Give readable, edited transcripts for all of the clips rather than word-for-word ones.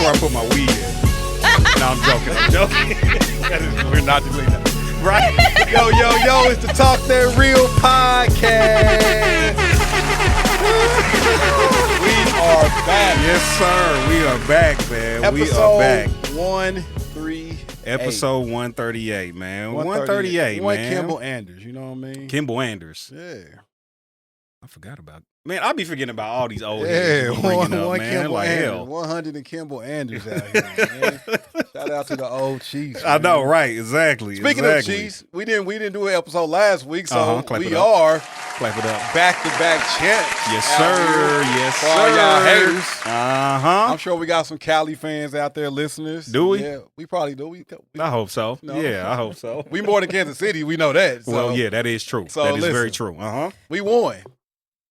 where I put my weed at. No, I'm joking. We're not deleting that. Right? Yo, it's the Talk That Real podcast. We are back. Yes, sir. We are back, man. Episode we are back. 138. Episode 138, man. 138, One man. Kimball Anders, you know what I mean? Kimball Anders. Yeah. I forgot about. Man, I be forgetting about all these old Yeah, heads you bringing up, one man. Kimball Like Anders. hell. 100 and Kimball Anders out here, man. Shout out to the old Chiefs. I man. know, right? Exactly. Speaking of Chiefs, we didn't do an episode last week, so Clap we it up. are Clap it up. back-to-back champs. Yes, out sir. here. Yes, For all y'all sir. haters. Uh-huh. I'm sure we got some Cali fans out there, listeners. Do we? Yeah, we probably do. We I hope so. No. Yeah, I hope so. we more than Kansas City. We know that. So Well, yeah, that is true. So that is listen. very true. Uh-huh. we won.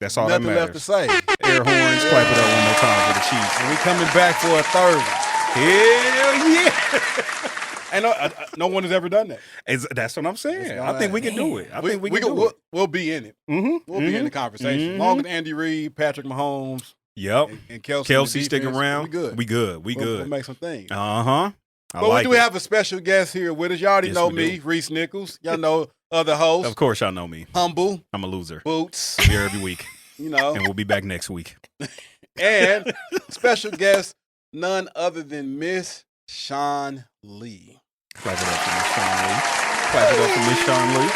That's all Nothing that left to matters. say. Air horns, clap it up one more time for the Chiefs. And we coming back for a third. Hell yeah. And no one has ever done that. That's what I'm saying. It's I think we can do it. I think we can do it. We'll be in it. Mm-hmm. We'll be in the conversation. As long as Andy Reid, Patrick Mahomes, Yep. and Kelsey Kelsey stick defense, around. We good. We good. We'll make some things. Uh-huh. But we do have a special guest here with us. Y'all already Yes, know we me, do. Rece Nichols. Y'all know other hosts. Of course y'all know me. Humble, I'm a loser. Boots, I'm here every week. you know. And we'll be back next week. And special guest, none other than Miss Shawn Lee. Clap it up for Miss Shawn Lee. Clap it up for Miss Shawn Lee.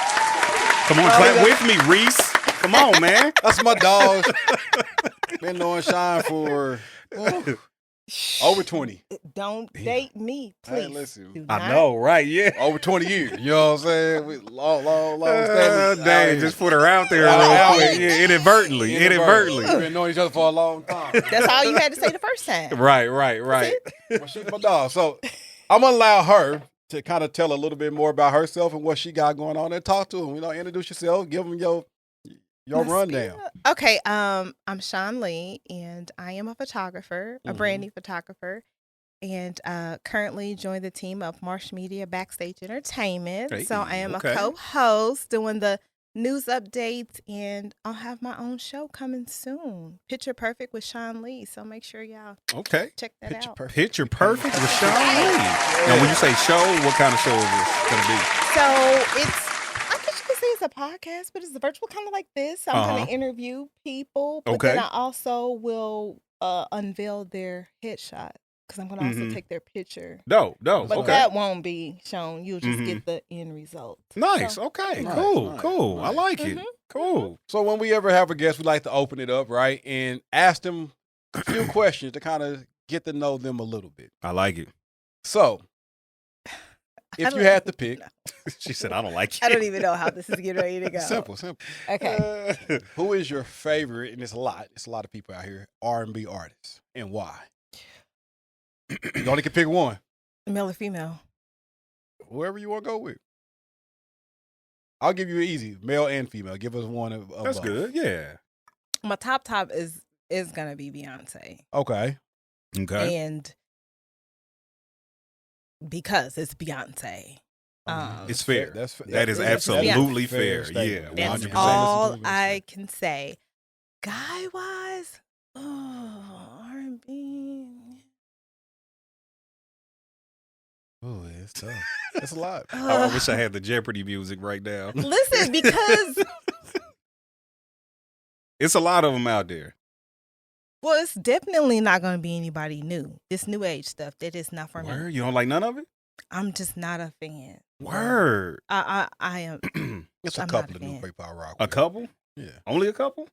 Come on, clap with me, Rece. Come on, man. That's my dog. Been knowing Shawn for over 20. Don't date me, please. Hey, listen. Do I not. know, right? Yeah. Over 20 years. You know what I'm saying? We long standing. Dang, just put her out there real quick. Yeah, inadvertently. We've been knowing each other for a long time. That's all you had to say the first time. Right. Well, she's my dog. So I'm going to allow her to kind of tell a little bit more about herself and what she got going on and talk to them. You know, introduce yourself, give them your rundown. Okay, I'm Shawn Lee, and I am a photographer, a branding photographer, and currently join the team of Marsh Media Backstage Entertainment. Hey, so I am okay. a co-host doing the news updates, and I'll have my own show coming soon. Picture Perfect with Shawn Lee. So make sure y'all Okay. check that out. Picture Perfect with Shawn Lee. Now, when you say show, what kind of show is this going to be? So I guess you could say it's a podcast, but it's virtual, kind of like this. So I'm going to interview people, but then I also will unveil their headshot because I'm going to also take their picture. Dope. But Okay. that won't be shown. You'll just get the end result. Nice. So, Okay. Nice, Cool. nice. I like it. Cool. So when we ever have a guest, we like to open it up, right? And ask them a few questions to kind of get to know them a little bit. I like it. So if you had to pick, She said, I don't like it. I don't even know how this is getting ready to go. simple. Okay. Who is your favorite, and it's a lot of people out here, R&B artists, and why? You only can pick one. Male or female? Whoever you want to go with. I'll give you an easy, male and female. Give us one of That's both. good. Yeah. My top is going to be Beyonce. Okay. Okay. And because it's Beyonce. It's fair. That is that's absolutely fair. statement. Yeah. That's 100%. all I can say. Guy-wise, R&B. Oh, it's tough. It's a lot. I wish I had the Jeopardy music right now. Listen, because, It's a lot of them out there. well, it's definitely not going to be anybody new. This new age stuff, that is not for me. Word? You don't like none of it? I'm just not a fan. Word. I am. It's a I'm couple not of a new fan. people I rock A with. couple? Yeah. Only a couple?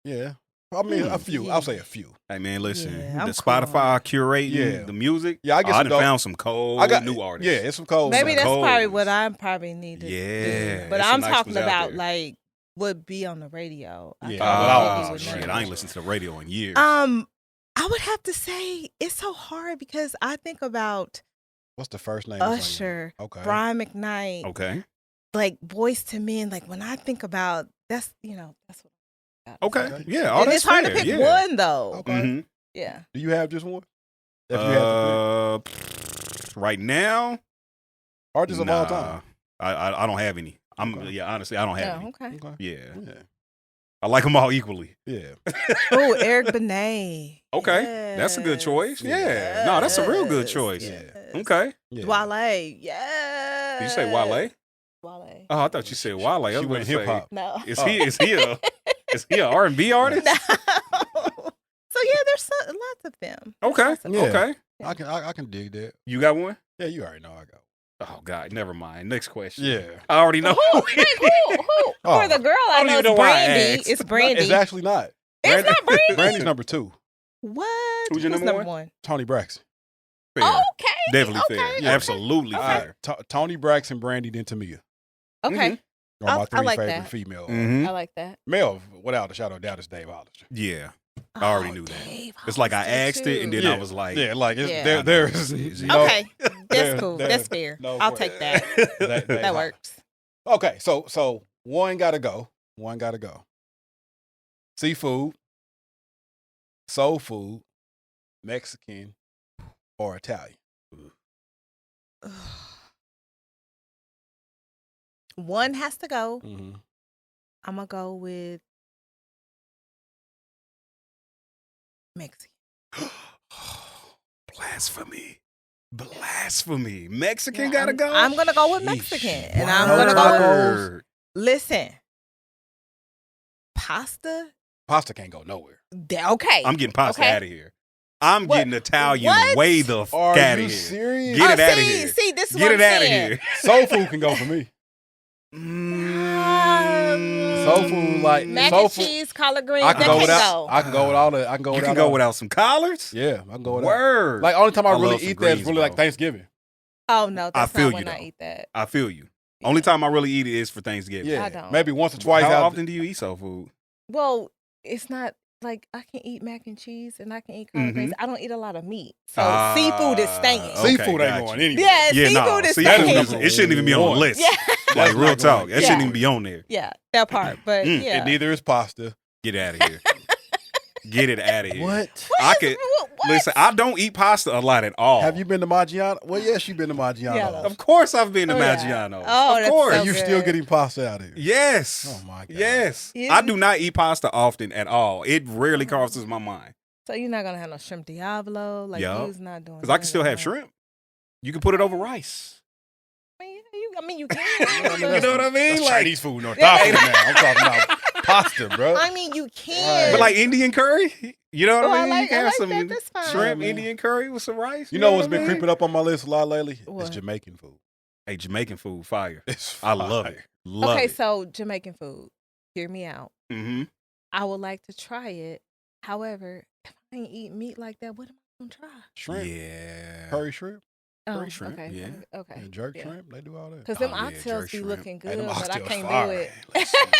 Yeah. I mean, a few. I'll say a few. Hey, man, listen. Yeah, I'm the cool on Spotify that. curating Yeah. the music. Yeah, I get I some done dope. found some cold new artists. Yeah, it's some cold. Maybe stuff. that's cold probably ones. what I probably need to Yeah, do. But there's some I'm nice talking ones out about there. like would be on the radio. Yeah. Oh, would shit. know. I ain't listened to the radio in years. I would have to say it's so hard because I think about What's the first name? of the singer? Usher, Okay. Brian McKnight, Okay. like Boys to Men. Like when I think about that's what. Okay. Okay. Yeah. All And that's it's hard fair. to pick yeah. one though. Okay. Mhm. Yeah. Do you have just one? If you had to Right now, pick. Artists of all nah. time. I don't have any. Okay. Honestly, I don't have Oh, any. okay. Okay. Yeah. Yeah. I like them all equally. Yeah. Oh, Eric Benet. Okay, that's a good choice. Yeah, no, that's a real good choice. Yes. Okay. Yeah. Wale. Yeah. Did you say Wale? Wale. Oh, I thought you said Wale. She went hip hop. No. Is he a R&B artist? No. So yeah, there's lots of them. Okay. Yeah. Okay. I can dig that. You got one? Yeah, you already know I got. Oh God, never mind. Next question. Yeah. I already know. Who? For the girl, I don't know even it's know why I Brandy. asked. It's Brandy. It's actually not. It's not Brandy. Brandy's number 2. What? Who's your number one? Tony Braxton. Fair. Okay. Definitely okay. fair. Okay. Absolutely fair. Tony Braxton, Brandy, then Tamia. Okay. Are my I 3 like favorite that. female. Mhm. I like that. Male, without a shadow of doubt, is Dave Hollister. Yeah. I already knew that. Dave It's like I Hollister, asked it, and then too. I was like, Yeah, like it's, Yeah. there's no. Okay. That's there- cool. there- That's fair. no I'll way. take that. That That works. Okay, so one gotta go. Seafood, soul food, Mexican, or Italian. One has to go. Mm-hmm. I'm going to go with Mexican. Blasphemy. Mexican Yeah, gotta go? I'm going to go with Sheesh. Mexican. And Wow. I'm going to go with, Word. listen, pasta? Pasta can't go nowhere. Okay. I'm getting pasta Okay. out of here. I'm What? getting Italian What? way the f Are out of you here. serious? Get it outta see, here. See, this is Get what it I'm out of saying. here. Soul food can go for me. Soul food, like Mac soul and food. cheese, collard greens, I that can go can't without. go. I can go with all the. I can go You without. can go all- without some collards? Yeah, I can go without. Word. Like only time I I really love some eat that is greens, really like bro. Thanksgiving. Oh, no, that's feel not you, when I though. eat that. I feel you. Only time I really eat it is for Thanksgiving. Yeah, I don't. maybe once or twice. How out often do you eat soul food? Well, it's not like I can eat mac and cheese and I can eat collard greens. I don't eat a lot of meat. So seafood is staying. Okay, Seafood ain't got going you. anywhere. Yeah, Yeah, seafood no. is Seafood staying. is- it shouldn't even be on the list. Yeah. Like That's real not talk. going- That Yeah. shouldn't even be on there. Yeah, that part. But yeah. And neither is pasta. Get out of here. Get it out of here. What? I could listen. I don't eat pasta a lot at all. Have you been to Maggiano? Well, yes, you've been to Maggiano. Yeah, Of course, I've been to Oh, yeah. Maggiano's. Oh, of that's course. so And you still good. getting pasta out of here. Yes. Oh my God. Yes. Yeah. I do not eat pasta often at all. It rarely crosses my mind So you're not gonna have no shrimp Diablo? Like Yeah. you's not doing because I can none still of have that. shrimp. You can put it over rice. I mean, you can. You know what I mean? That's Like, Chinese food, North Africa now. I'm talking about pasta, bro. I mean, you can. but like Indian curry. You know what Oh, I I mean? like- You can I have like some that. That's fine. shrimp Yeah, man. Indian curry with some rice. You know what what's I been mean? creeping up on my list a lot lately? What? It's Jamaican food. Hey, Jamaican food, fire. It's I love fire. it. Love Okay, it. so Jamaican food. Hear me out. Mm-hmm. I would like to try it. However, if I ain't eat meat like that, what am I gonna try? Shrimp. Yeah. Curry shrimp. Curry shrimp, Okay. yeah. Okay. And jerk yeah. shrimp. They do all that. Because them Oh, yeah, oxtails jerk be shrimp. looking Hey, good, them but I oxtails can't fire. do it.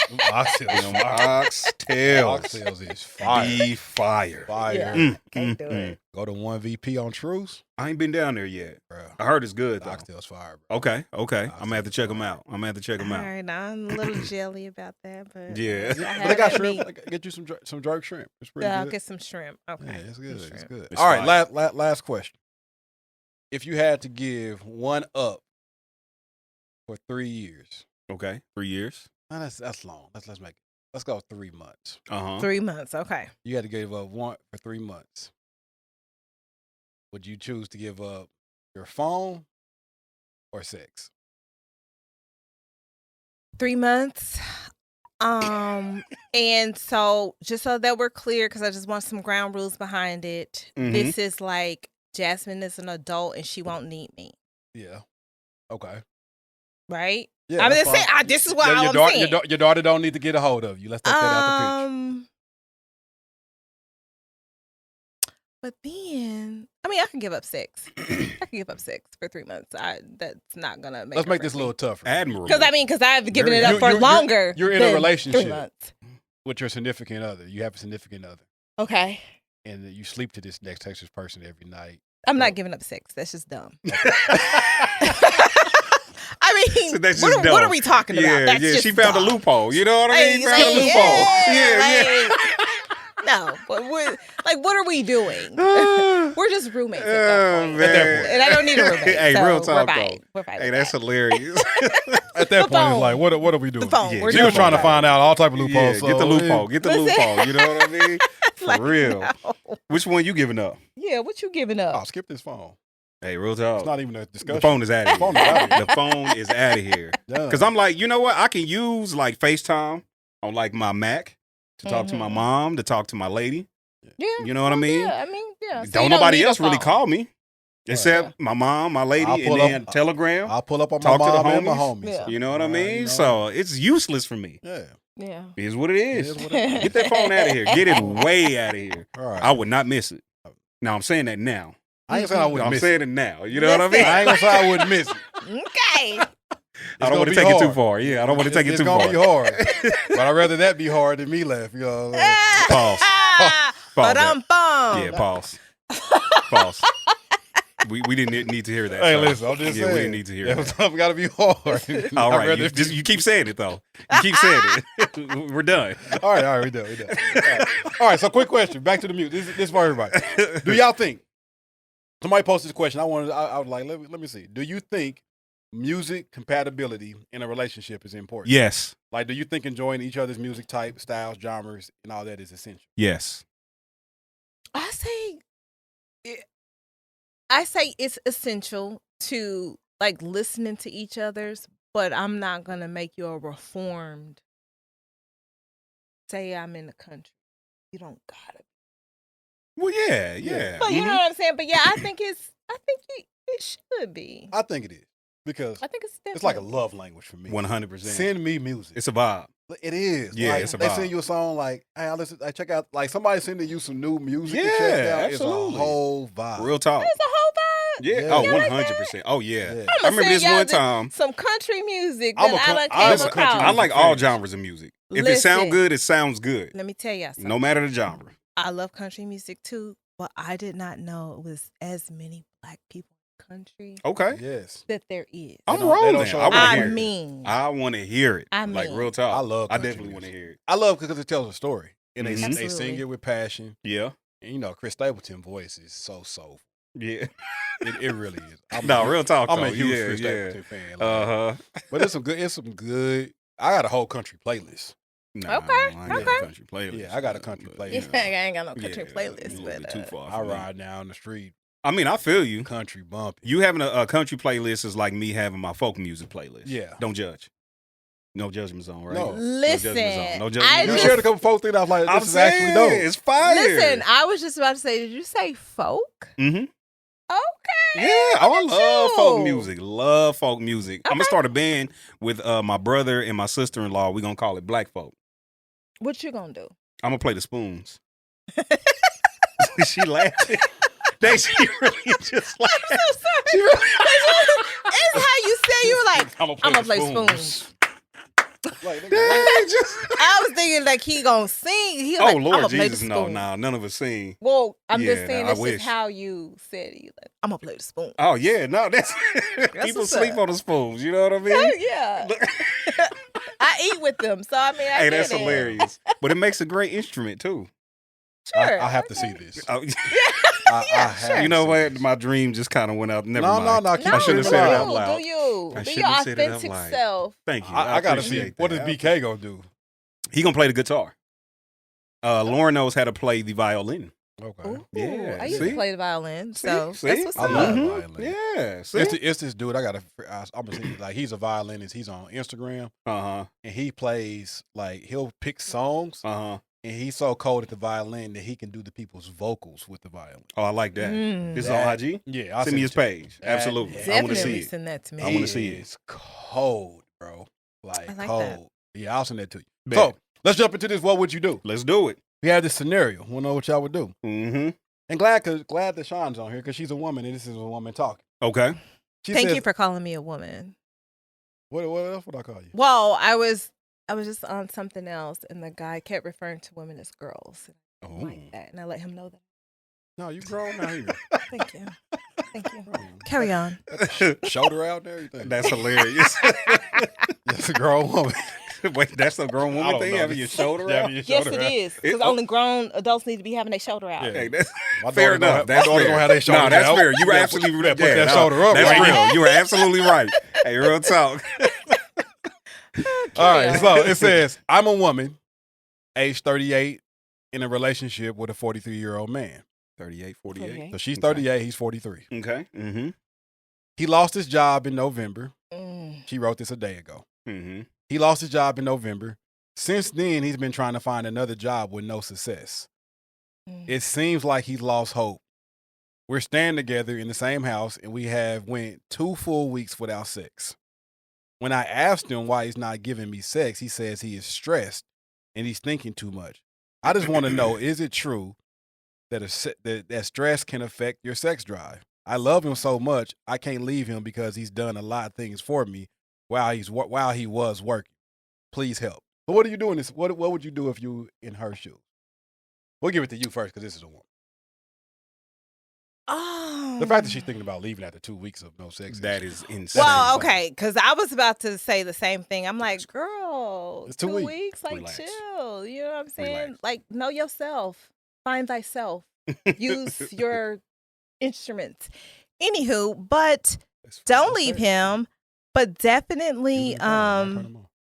Them oxtails Them fire. oxtails. Oxtails is fire. Be fire. Fire. Yeah. Can't do it. Go to 1VP on Truce. I ain't been down there yet. Bro. I heard it's good, though. Oxtails fire, bro. Okay. I'm going to have to check them out. All right, I'm a little jelly about that, but Yeah. I But they got have shrimp. meat. Like, get you some jerk shrimp. It's pretty I'll good. get some shrimp. Okay. Yeah, it's good. Some It's shrimp. good. It's All right, fire. last question. If you had to give one up for 3 years, Okay. 3 years. that's long. Let's go 3 months. 3 months. Okay. You had to give up one for 3 months. Would you choose to give up your phone or sex? 3 months. And so just so that we're clear, because I just want some ground rules behind it. Mhm. This is like Jasmine is an adult and she won't need me, Yeah. Okay. right? Yeah. I'm that's just saying. fine. This is what your, I'm your daughter, saying. your daughter don't need to get a hold of you. Let's take that out the picture. But then, I mean, I can give up sex. I can give up sex for 3 months. That's not gonna make. Let's make this a little tougher. Admirable. Because I've given Very it up good. for You're- longer. you're in a than relationship. 3 months. With your significant other. You have a significant other. Okay. And you sleep to this next Texas person every night. I'm Oh. not giving up sex. That's just dumb. I mean, So that's what just are dumb. we talking about? Yeah, That's yeah. just She found dumb. a loophole. You know what I mean? Like, Found a loophole. yeah, Yeah, yeah. like, No, but what are we doing? We're just roommates at that point. And I don't need a roommate. Hey, so real talk, we're fine. though. We're fine Hey, with that's that. hilarious. At that point, it's like, what are we doing? The phone. Yeah, We're She was doing trying to phone. find out all type of loopholes. Yeah, get the loophole. Get the Listen. loophole. You know what I mean? For Like, real. no. Which one you giving up? Yeah, what you giving Oh, up? skip this phone. Hey, real talk. It's not even a discussion. The phone is out of phone here. is outta here. The phone is out of here. Done. Because I'm like, you know what? I can use like FaceTime on like my Mac to talk to my mom, to talk to my lady. Yeah. You know what I mean? Yeah, yeah. So Don't you nobody need a else really phone. call me. Except Yeah. my mom, my lady, I'll and pull then up- Telegram. I'll pull up on Talk my to the mom and my homies. homies. Yeah. You know what I mean? You know. So it's useless for me. Yeah. Yeah. It is what it is. It is what it is. Get that phone out of here. Get it way out of here. All right. I would not miss it. Now I'm saying that now. I ain't saying I I'm wouldn't miss saying it. it now. You know what I Listen. mean? I ain't gonna say I wouldn't miss it. Okay. I don't want to take it too far. Yeah, I don't want to take it It's too gonna far. be hard. But I'd rather that be hard than me laugh. You know, Pause. Pause that. Ba-dum-bum. Yeah, pause. Pause. We didn't need to hear that. Hey, so. listen, I'm just Yeah, saying. we didn't need to hear Yeah, that. something gotta be hard. All I'd right, rather you keep saying it though. You keep saying it. We're done. All right, we done. All right, so quick question. Back to the music. This is for everybody. Do y'all think? Somebody posted this question. I was like, let me see. Do you think music compatibility in a relationship is important? Yes. Like, do you think enjoying each other's music type, styles, genres, and all that is essential? Yes. I say it's essential to like listening to each other's, but I'm not gonna make you a reformed. Say I'm in the country, you don't gotta. Well, yeah. But you know what I'm saying. But yeah, I think it should be. I think it is because I think it's definitely. it's like a love language for me. 100%. Send me music. It's a vibe. It is. Yeah, like, it's a they vibe. send you a song like, hey, I check out, like somebody sending you some new music to Yeah, check out. absolutely. It's a whole vibe. Real talk. It's a whole vibe. Yeah. Yeah. Oh, You like 100%. Oh, yeah. Yeah. I remember this y'all one time. some country music I'm that a I done I'm a came country across. I like all fan. genres of music. If it sounds Listen. good, it sounds good. Let me tell y'all something. No matter the genre. I love country music too, but I did not know it was as many black people in country Okay. Yes. that there is. I'm don't- they don't rolling. show I up. want to I hear it. mean, I want to hear it. I Like mean. real talk. I love I country definitely want to music. hear it. I love because it tells a story. And they Mhm. sing Absolutely. it with passion. Yeah. And you know, Chris Stapleton's voice is so soulful. Yeah. It really is. No, real talk. I'm though. a huge yeah, Chris yeah. Stapleton fan. Like, Uh-huh. But it's some good. I got a whole country playlist. Nah, Okay, I ain't got okay. a country playlist. Yeah, I got a country But, playlist. yeah, I ain't got no country yeah, playlist, a little but bit too far. I for me. ride down the street, I mean, I feel you. country bumping. You having a country playlist is like me having my folk music playlist. Yeah. Don't judge. No judgment zone, right? No. listen, judgment zone. No I judgment You zone. just- shared a couple folks things. I was like, I'm this is actually saying, dope. it's fire. listen, I was just about to say, did you say folk? Mm-hmm. Okay. Yeah. Oh, I Look at love you. folk music. Love folk music. I'm Okay. gonna start a band with my brother and my sister-in-law. We're gonna call it Black Folk. What you gonna do? I'm gonna play the spoons. She laughing. She really just like. I'm so sorry. She really- It's how you say you were like, I'm I'm gonna play spoons. Like, nigga, Dang, just- I was thinking like he gonna sing. He Oh like, Lord I'ma play Jesus, the no, spoon. nah, none of us sing. Well, I'm Yeah, just saying nah, I that's wish. just how you said it. Like, I'm gonna play the spoon. Oh yeah, no, that's people what's sleep up. on the spoons. You know what I mean? Yeah, I eat with them, so I mean, I Hey, get that's it. hilarious. But it makes a great instrument too. Sure, I have to okay. see this. Oh, I have sure. you know to what? see this. My dream just kind of went out. Never No, mind. no, keep No, I shouldn't have do said it you, out loud. Do you? I Be shouldn't your have said it out authentic loud. self. Thank you. I gotta see appreciate what does that. BK gonna do. He gonna play the guitar. Lauren knows how to play the violin. Okay. Ooh, Yeah, I used see? to play the violin, so See? that's what's I up. love Mhm. violin. Yeah. See? It's this dude. I'm gonna see. Like he's a violinist. He's on Instagram Uh and he plays like he'll pick songs huh. and he's so cold at the violin that he can do the people's vocals with the violin. Oh, I like that. Mm. This is That- on IG. Yeah, I'll Send me his it to you. page. That- Absolutely. yeah. I want to see Definitely it. send that to me. I wanna see it. It's cold, bro. Like, I like cold. that. Yeah, I'll send that to you. Bet. So let's jump into this. What would you do? Let's do it. We have this scenario. We know what y'all would do. Mm-hmm. And glad that Shawn's on here because she's a woman and this is a woman talking. Okay. She Thank says, you for calling me a woman. What else would I call you? Well, I was just on something else, and the guy kept referring to women as girls. I didn't like that, and I let him know that. No, you grown now. You Thank you. Thank you. Carry on. shoulder out there. Everything. That's hilarious. That's a grown woman. Wait, that's a grown woman thing? Having your shoulder out? Yes, it is. Because only grown adults need to be having their shoulder out. Yeah. Hey, that's My fair enough. That's fair. fair. Have their shoulder No, that's out. fair. You were absolutely put that shoulder up. That's right? real. You were absolutely right. Hey, real talk. All right, so it says, I'm a woman, age 38, in a relationship with a 43-year-old man. 38, 48. So she's 38, he's 43. Okay. Mm-hmm. He lost his job in November. Mm. She wrote this a day ago. Mm-hmm. He lost his job in November. Since then, he's been trying to find another job with no success. It seems like he's lost hope. We're staying together in the same house, and we have went 2 full weeks without sex. When I asked him why he's not giving me sex, he says he is stressed and he's thinking too much. I just want to know, is it true that that stress can affect your sex drive? I love him so much, I can't leave him because he's done a lot of things for me while he was working. Please help. But what are you doing this? What would you do if you in her shoes? We'll give it to you first because this is a woman. The fact that she's thinking about leaving after 2 weeks of no sex. That is insane. Well, okay, because I was about to say the same thing. I'm like, girl, It's 2 2 weeks, like, Relax. chill. You know what I'm saying? Relax. Like, know yourself. Find thyself. Use your instruments. Anywho, but don't leave him. But definitely,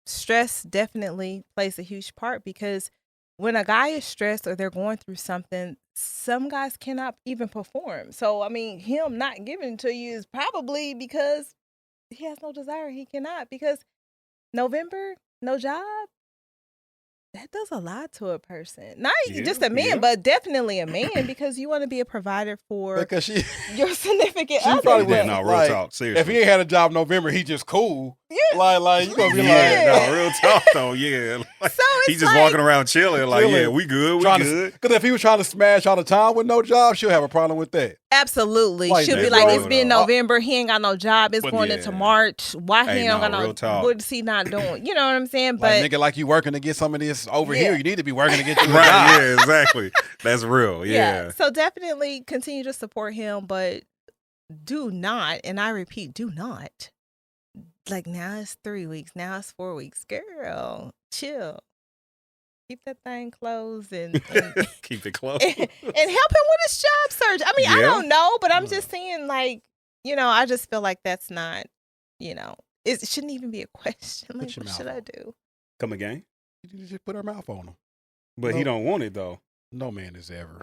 stress definitely plays a huge part because when a guy is stressed or they're going through something, some guys cannot even perform. So, I mean, him not giving it to you is probably because he has no desire. He cannot because November, no job. That does a lot to a person. Not just a man, but definitely a man because you want to be a provider for your significant other. Probably Yeah, no, real talk. Seriously. If he ain't had a job in November, he just cool. Yeah. Like you gonna be no, real talk though. Yeah, like, So it's he's just walking around chilling. Like, yeah, we good, we good. Because if he was trying to smash all the time with no job, she'll have a problem with that. Absolutely. Like She'll that. be like, it's Bro, been no. November. He ain't got no job. It's But going yeah. into March. Why he Hey, ain't no, got real no, talk. what is he not doing? You know what I'm saying? Like But nigga, like you working to get some of this over Yeah. here. You need to be working to get you a Right, job. yeah, exactly. That's real. Yeah. So definitely continue to support him, but do not, and I repeat, do not. Like now it's 3 weeks, now it's 4 weeks. Girl, chill. Keep that thing closed and Keep it close. and help him with his job search. I mean, I Yeah. don't know, but I'm just saying, like, you know, I just feel like that's not, you know, it shouldn't even be a question. Like, your what mouth should I on. do? Come again? You just put her mouth on him. But he don't want it though. No man is ever.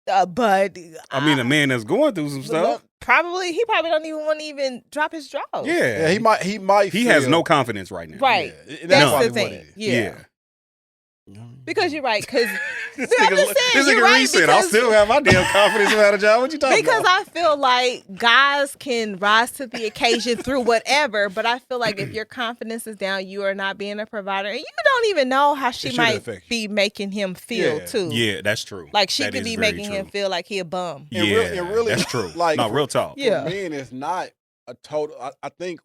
But I mean, a man that's going through some stuff. he probably don't even want to even drop his drawers. Yeah, Yeah, he might. He has feel- no confidence right now. Right. Yeah, That's probably the what thing. it is. Yeah. You know? Because you're right. Because This I'm nigga, just saying, this you're nigga right, Rece said, "I'll because- still have my damn confidence without a job." What you talking because about? I feel like guys can rise to the occasion through whatever, but I feel like if your confidence is down, you are not being a provider, and you don't even know how she should might affect you. be making him feel Yeah. too. Yeah, that's true. Like she That could is be very making true. him feel like he a bum. Yeah, it really- that's true. like, no, for- real talk. Yeah. For men, it's not a total. I think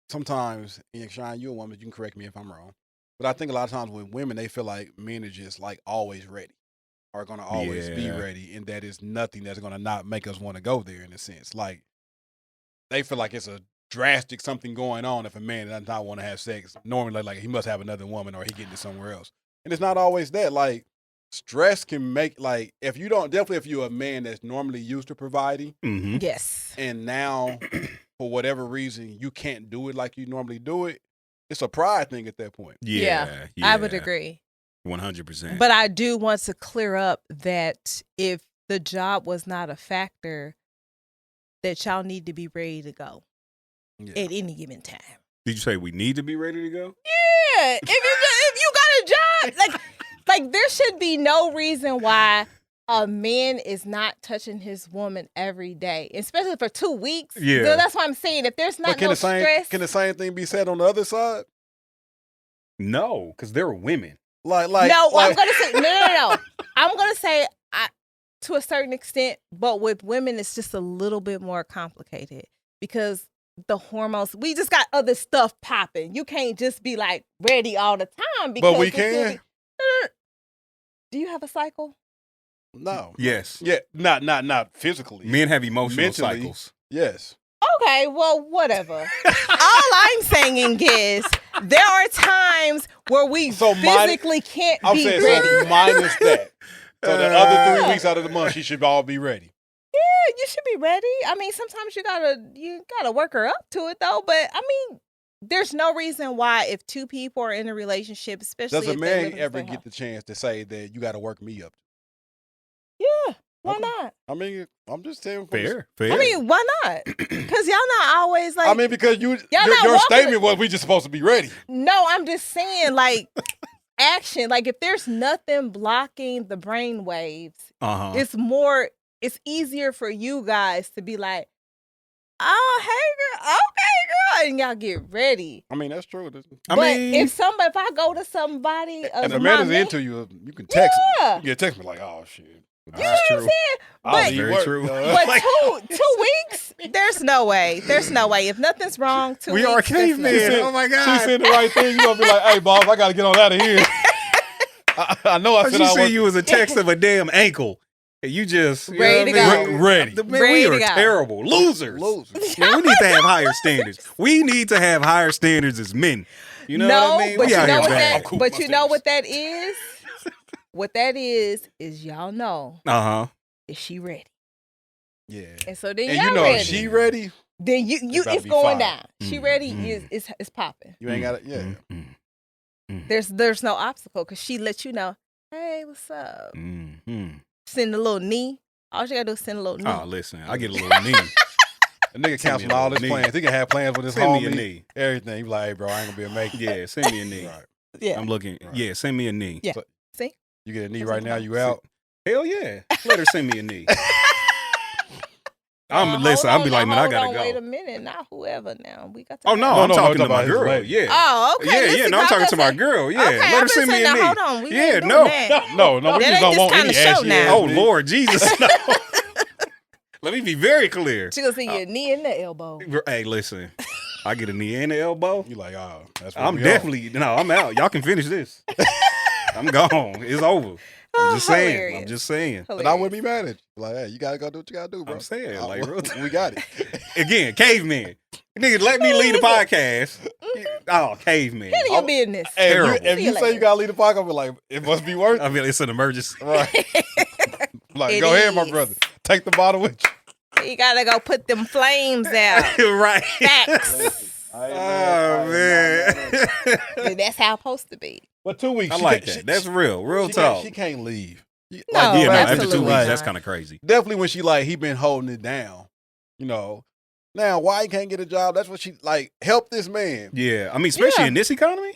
sometimes, and Shawn, you a woman, you can correct me if I'm wrong, but I think a lot of times with women, they feel like men are just like always ready, are going to always be Yeah. ready, and that is nothing that's going to not make us want to go there in a sense. Like they feel like it's a drastic something going on if a man does not want to have sex. Normally, like he must have another woman or he getting it somewhere else, and it's not always that. Like stress can make like if you don't definitely if you're a man that's normally used to providing. Mm-hmm. Yes. And now, for whatever reason, you can't do it like you normally do it. It's a pride thing at that point. Yeah, I would agree. 100%. But I do want to clear up that if the job was not a factor, that y'all need to be ready to go Yeah. at any given time. Did you say we need to be ready to go? Yeah, if you got a job, like there should be no reason why a man is not touching his woman every day, especially for 2 weeks. Yeah. So that's why I'm saying if there's not But can no the same stress, can the same thing be said on the other side? No, because they're women. I'm gonna say no. I'm gonna say to a certain extent, but with women, it's just a little bit more complicated because the hormones. We just got other stuff popping. You can't just be like ready all the time. Because But we it's gonna can. be- Do you have a cycle? No. Yes. Yeah. Not physically. Men have emotional Mentally. cycles. Yes. Okay, well, whatever. All I'm saying is there are times where we physically can't be ready. So minus that. So the other 3 weeks out of the month, she should all be ready. Yeah, you should be ready. I mean, sometimes you gotta work her up to it though. But I mean, there's no reason why if two people are in a relationship, especially does a if man ever get the chance to say that you got to work me up? Yeah. Why not? I mean, I'm just saying. Fair. I mean, why not? Because y'all not always like. I mean, because your statement was we just supposed to be ready. No, I'm just saying like action. Like if there's nothing blocking the brain waves, it's easier for you guys to be like, oh, hey girl, okay girl, and y'all get ready. I mean, that's true. But if I go to somebody, and the man is into you, you can text me. You can text me like, oh shit. That's true. But, very true. But 2 weeks, there's no way. There's no way. If nothing's wrong, 2 weeks. We are cavemen. Oh my God. She said the right thing. You gonna be like, hey, boss, I gotta get on out of here. I know. I said I was. You as a text of a damn ankle. And you just ready to go. Ready. We are terrible losers. Man, we need to have higher standards. We need to have higher standards as men. You know what I mean? But you know what that is? What that is y'all know. Is she ready? Yeah. And so then and y'all you know ready. if she ready, then it's going down. She ready is popping. You ain't got it. There's no obstacle because she let you know, hey, what's up? Send a little knee. All she gotta do is send a little knee. Oh, listen, I get a little knee. A nigga cancel all his plans. He can have plans with his homie. Send me a knee. Everything. He be like, hey, bro, I ain't gonna be able to make it. Yeah, send me a knee. Right. Yeah. I'm looking. Right. Yeah, send me a knee. Yeah. So, see? You get a knee right now, you out? Hell yeah. Let her send me a knee. I'm be like, man, I gotta go. Wait a minute, not whoever now. We got to I'm talking to my girl. Yeah. Oh, okay. Yeah, no, I'm talking to my girl. Yeah. Okay, let her send me a knee. Hold on. Yeah, no. We just don't want any ass. Oh, Lord Jesus. No. Let me be very clear. She gonna see your knee and the elbow. Hey, listen. I get a knee and the elbow. You like, oh, that's what I'm definitely, I'm out. Y'all can finish this. I'm gone. It's over. I'm just saying. But I wouldn't be mad at you. Like, hey, you gotta go do what you gotta do, bro. I'm saying, like, we got it. Again, caveman. Nigga, let me lead the podcast. Oh, caveman. None of your business. Hey, if you say you gotta lead the podcast, I'm like, it must be worth it. I mean, it's an emergency. Right. Like, go ahead, my brother. Take the bottle with you. You gotta go put them flames out. Right. Facts. Oh, man. That's how it's supposed to be. But 2 weeks. I like that. That's real talk. She can't leave. No, after 2 weeks, that's kind of crazy. Definitely when she like, he been holding it down. You know. Now, why he can't get a job? That's what she, like, help this man. Yeah. I mean, especially in this economy.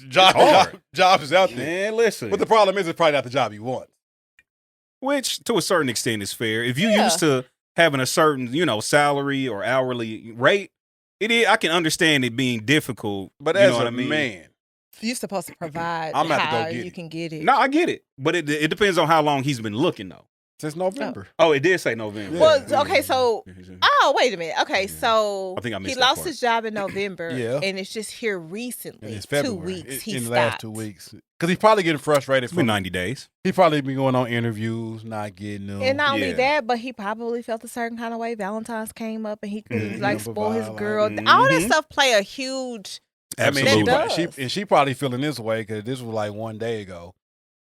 Job is out there. Man, listen. But the problem is it's probably not the job you want. Which, to a certain extent, is fair. If you used to having a certain, salary or hourly rate, I can understand it being difficult. But as a man, you're supposed to provide I'm about how to go get you can get it. No, I get it. But it depends on how long he's been looking, though. Since November. Oh, it did say November. Well, okay, so... Oh, wait a minute. Okay, so I think I missed he lost his job in November, Yeah. and it's just here recently. It's 2 February. weeks In he the stopped. last 2 weeks. Because he's probably getting frustrated. It's been 90 days. He probably been going on interviews, not getting them. And not only that, but he probably felt a certain kind of way. Valentine's came up, and he couldn't spoil his girl. All that stuff play a huge... Absolutely. She probably feeling this way because this was like 1 day ago.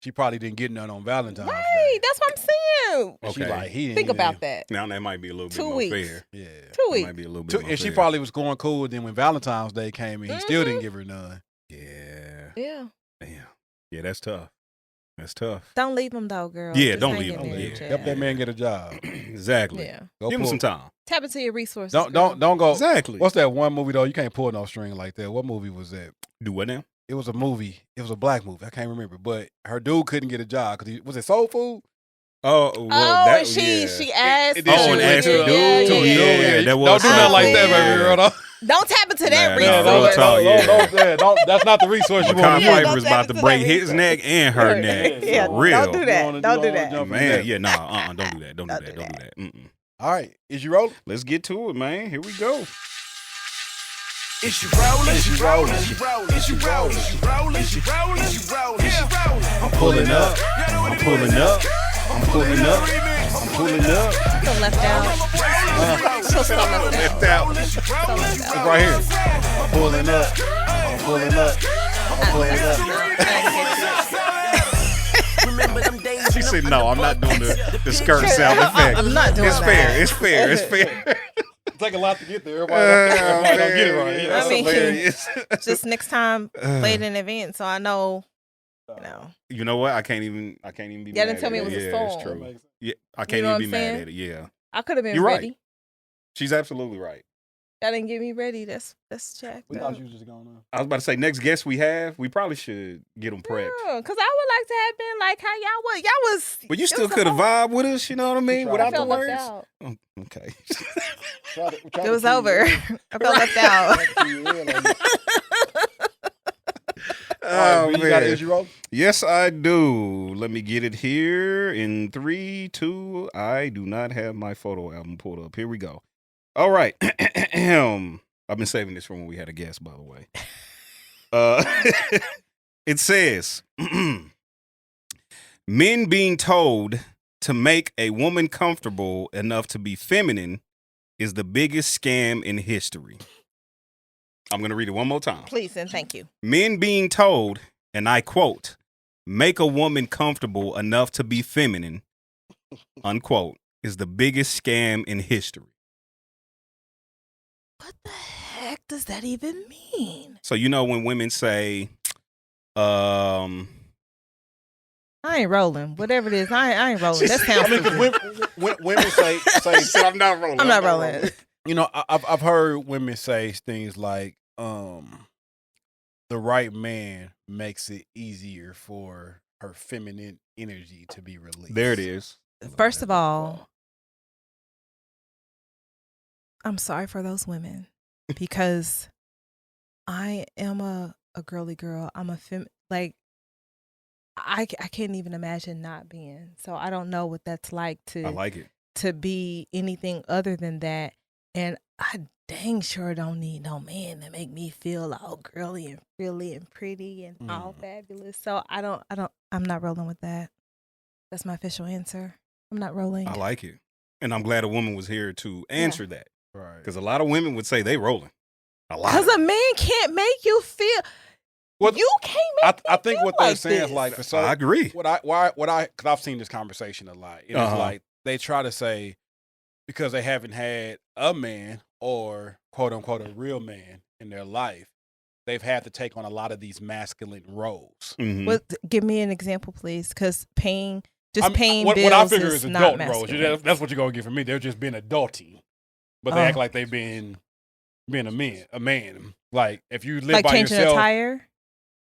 She probably didn't get none on Valentine's Day. Right, that's what I'm saying. Okay. She like, he Think about that. Now that might be a little bit 2 more weeks. fair. Yeah. 2 weeks. Might be a little bit more And she fair. probably was going cool. Then when Valentine's Day came in, he still didn't give her none. Yeah. Yeah. Damn. Yeah, that's tough. That's tough. Don't leave him though, girl. Yeah, Just don't hang leave in him. there, Yeah. child. Help that man get a job. Exactly. Yeah. Give him some time. Tap into your resources. Don't go. Exactly. What's that one movie though? You can't pull no string like that. What movie was that? Do what now? It was a movie. It was a black movie. I can't remember. But her dude couldn't get a job because was it Soul Food? Oh, well, and she asked. And asked the dude. Yeah, that was. Don't do nothing like that, baby girl. Don't tap into that resource. That's not the resource you want. Piper is about to break his neck and her neck. Yeah, for real. Don't do that. Don't do that. Man, yeah, nah, don't do that. Don't do that. Don't do that. All right, is you rolling? Let's get to it, man. Here we go. Is you rolling? Is you rolling? Is you rolling? Is you rolling? Is you rolling? Is you rolling? Is you rolling? Is you rolling? I'm pulling up. I'm pulling up. I'm pulling up. I'm pulling up. I feel left out. I feel feel so left out. It's right here. I'm pulling up. She said, "No, I'm not doing the skirt sound effect. I'm not doing It's that. fair. It's fair. It's fair." It take a lot to get there. Everybody don't get it right. I mean, hilarious. just next time, play it in advance so I know. You know what? I can't even be. Y'all mad didn't tell at me it was a Yeah, song. it's true. Yeah, I can't You know even be what I'm mad saying? at it. Yeah, I could have been You're right. ready. she's absolutely right. Y'all didn't get me ready. That's checked. We thought you was just going on. I was about to say, next guest we probably should get them prepped. Because I would like to have been like how y'all was. Y'all was. But you it still was a could have whole- vibed with us, you know what I mean? tried. Without I the felt left words. out. Oh, okay. It was over. I felt left out. Oh, you got an man. issue, Roll? Yes, I do. Let me get it here in 3, 2. I do not have my photo album pulled up. Here we go. All right. I've been saving this for when we had a guest, by the way. It says, men being told to make a woman comfortable enough to be feminine is the biggest scam in history. I'm going to read it one more time. Please and thank you. Men being told, and I quote, make a woman comfortable enough to be feminine, unquote, is the biggest scam in history. What the heck does that even mean? So, you know, when women say, I ain't rolling. Whatever it is, I ain't rolling. That sounds I mean, stupid. because women say I'm not rolling. I'm not rolling. you know, I've heard women say things like, the right man makes it easier for her feminine energy to be released. There it is. First of all, I'm sorry for those women because I am a girly girl. I'm a I can't even imagine not being. So I don't know what that's like I like it. to be anything other than that. And I dang sure don't need no man to make me feel all girly and frilly and pretty and all fabulous. So I'm not rolling with that. That's my official answer. I'm not rolling. I like it. And I'm glad a woman was here to answer that. Right. Because a lot of women would say they rolling. A lot. Because a man can't make you feel. Well, You can't make me I think feel what they're like saying this. is like, for I agree. because I've seen this conversation a lot. It's Uh-huh. like they try to say because they haven't had a man or quote unquote a real man in their life, they've had to take on a lot of these masculine roles. Mhm. What? Give me an example, please. Because paying What bills I figure is is not adult roles. masculine. That's what you're gonna get from me. They're just being adulty, but they Oh. act like they've been being a man. Like if you live Like by changing a yourself, tire.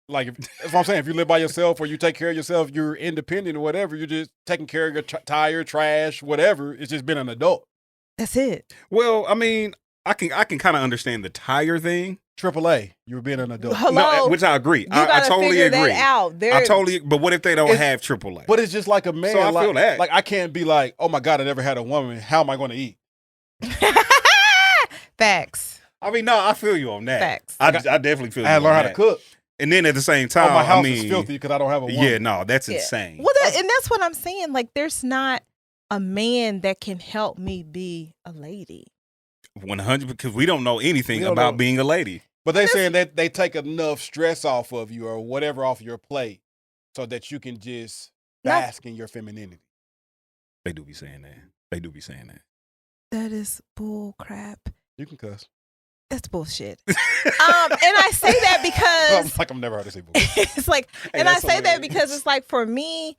like that's what I'm saying. If you live by yourself or you take care of yourself, you're independent or whatever. You're just taking care of your tire, trash, whatever. It's just being an adult. That's it. Well, I mean, I can kind of understand the tire thing. AAA, you're being an adult. Hello? No, which I agree. You I gotta totally figure agree. that out. I totally. But what if they don't It's- have AAA? But it's just like a man. So I like, feel that. Like I can't be like, oh my God, I never had a woman. How am I going to eat? Facts. I mean, no, I feel you on that. Facts. I definitely feel I you had on to learn how that. to cook. And then at the same time, Oh, my house I mean, is filthy because I don't have a woman. yeah, no, that's Yeah. insane. Well, and that's what I'm saying. Like, there's not a man that can help me be a lady. 100, because we don't know anything We don't about know. being a lady. But they saying that they take enough stress off of you or whatever off your plate so that you can just bask in your femininity. They do be saying that. They do be saying that. That is bull crap. You can cuss. That's bullshit. And I say that I'm because like, I've never heard her say bull. it's like, Hey, and I that's say that hilarious. because it's like for me,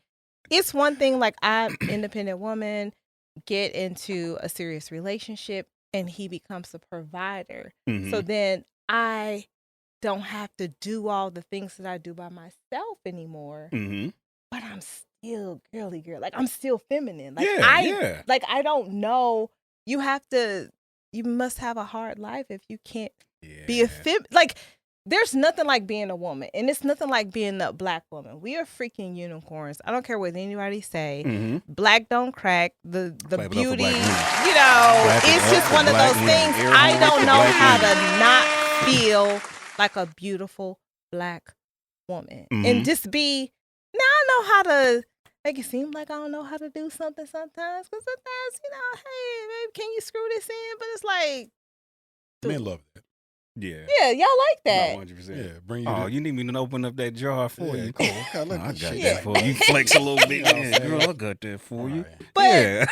it's one thing. Like I'm an independent woman, get into a serious relationship, and he becomes a provider. Mhm. So then I don't have to do all the things that I do by myself anymore. Mhm. But I'm still girly girl. Like I'm still feminine. Like Yeah, like I don't know. You must have a hard life if you can't yeah. be a like there's nothing like being a woman, and it's nothing like being a black woman. We are freaking unicorns. I don't care what anybody say. Mhm. Black don't crack. The Clap it up for beauty, black women. you know, Clap it it's up just for one of black those women. things. Air I horns don't for know black how women. to not feel like a beautiful black woman Mhm. and just be. Now I know how to make it seem like I don't know how to do something sometimes. Because sometimes, hey, babe, can you screw this in? But it's like, Men love that. Yeah. Yeah, y'all like that. No, 100%. Yeah, bring you. Oh, you need me to open up that jar for you? Cool. I got shit. that for you. You flex a little bit. You know what I'm Yeah, saying? girl, I got that for you. Right. But, Yeah.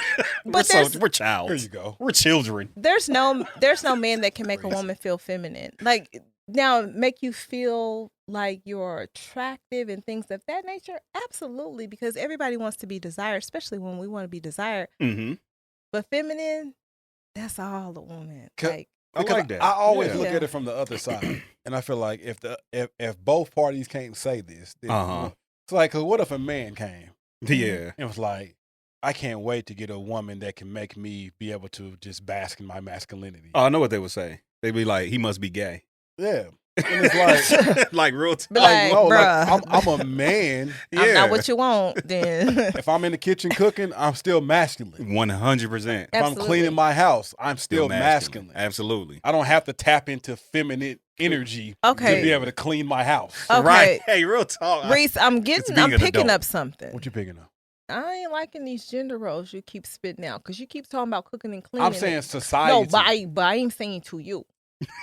but we're child. Here you go. We're children. there's no man that can make a woman feel feminine. Like, now, make you feel like you're attractive and things of that nature? Absolutely, because everybody wants to be desired, especially when we want to be desired. Mm-hmm. But feminine, that's all a woman. Like, I like that. I always look Yeah. at it from the other side, and I feel like if both parties can't say this, then, it's like, 'cause what if a man came? Yeah. And was like, I can't wait to get a woman that can make me be able to just bask in my masculinity. Oh, I know what they would say. They'd be like, he must be gay. Yeah. And it's like, like real time. Like, no, bruh. I'm a man. I'm not what you want, then. If I'm in the kitchen cooking, I'm still masculine. 100%. If I'm cleaning my house, I'm still masculine. Absolutely. I don't have to tap into feminine energy to be able to clean my house. Okay. Right. Hey, real talk. Rece, I'm picking up something. What you picking up? I ain't liking these gender roles you keep spitting out because you keep talking about cooking and cleaning. I'm saying society. No, but I ain't saying to you.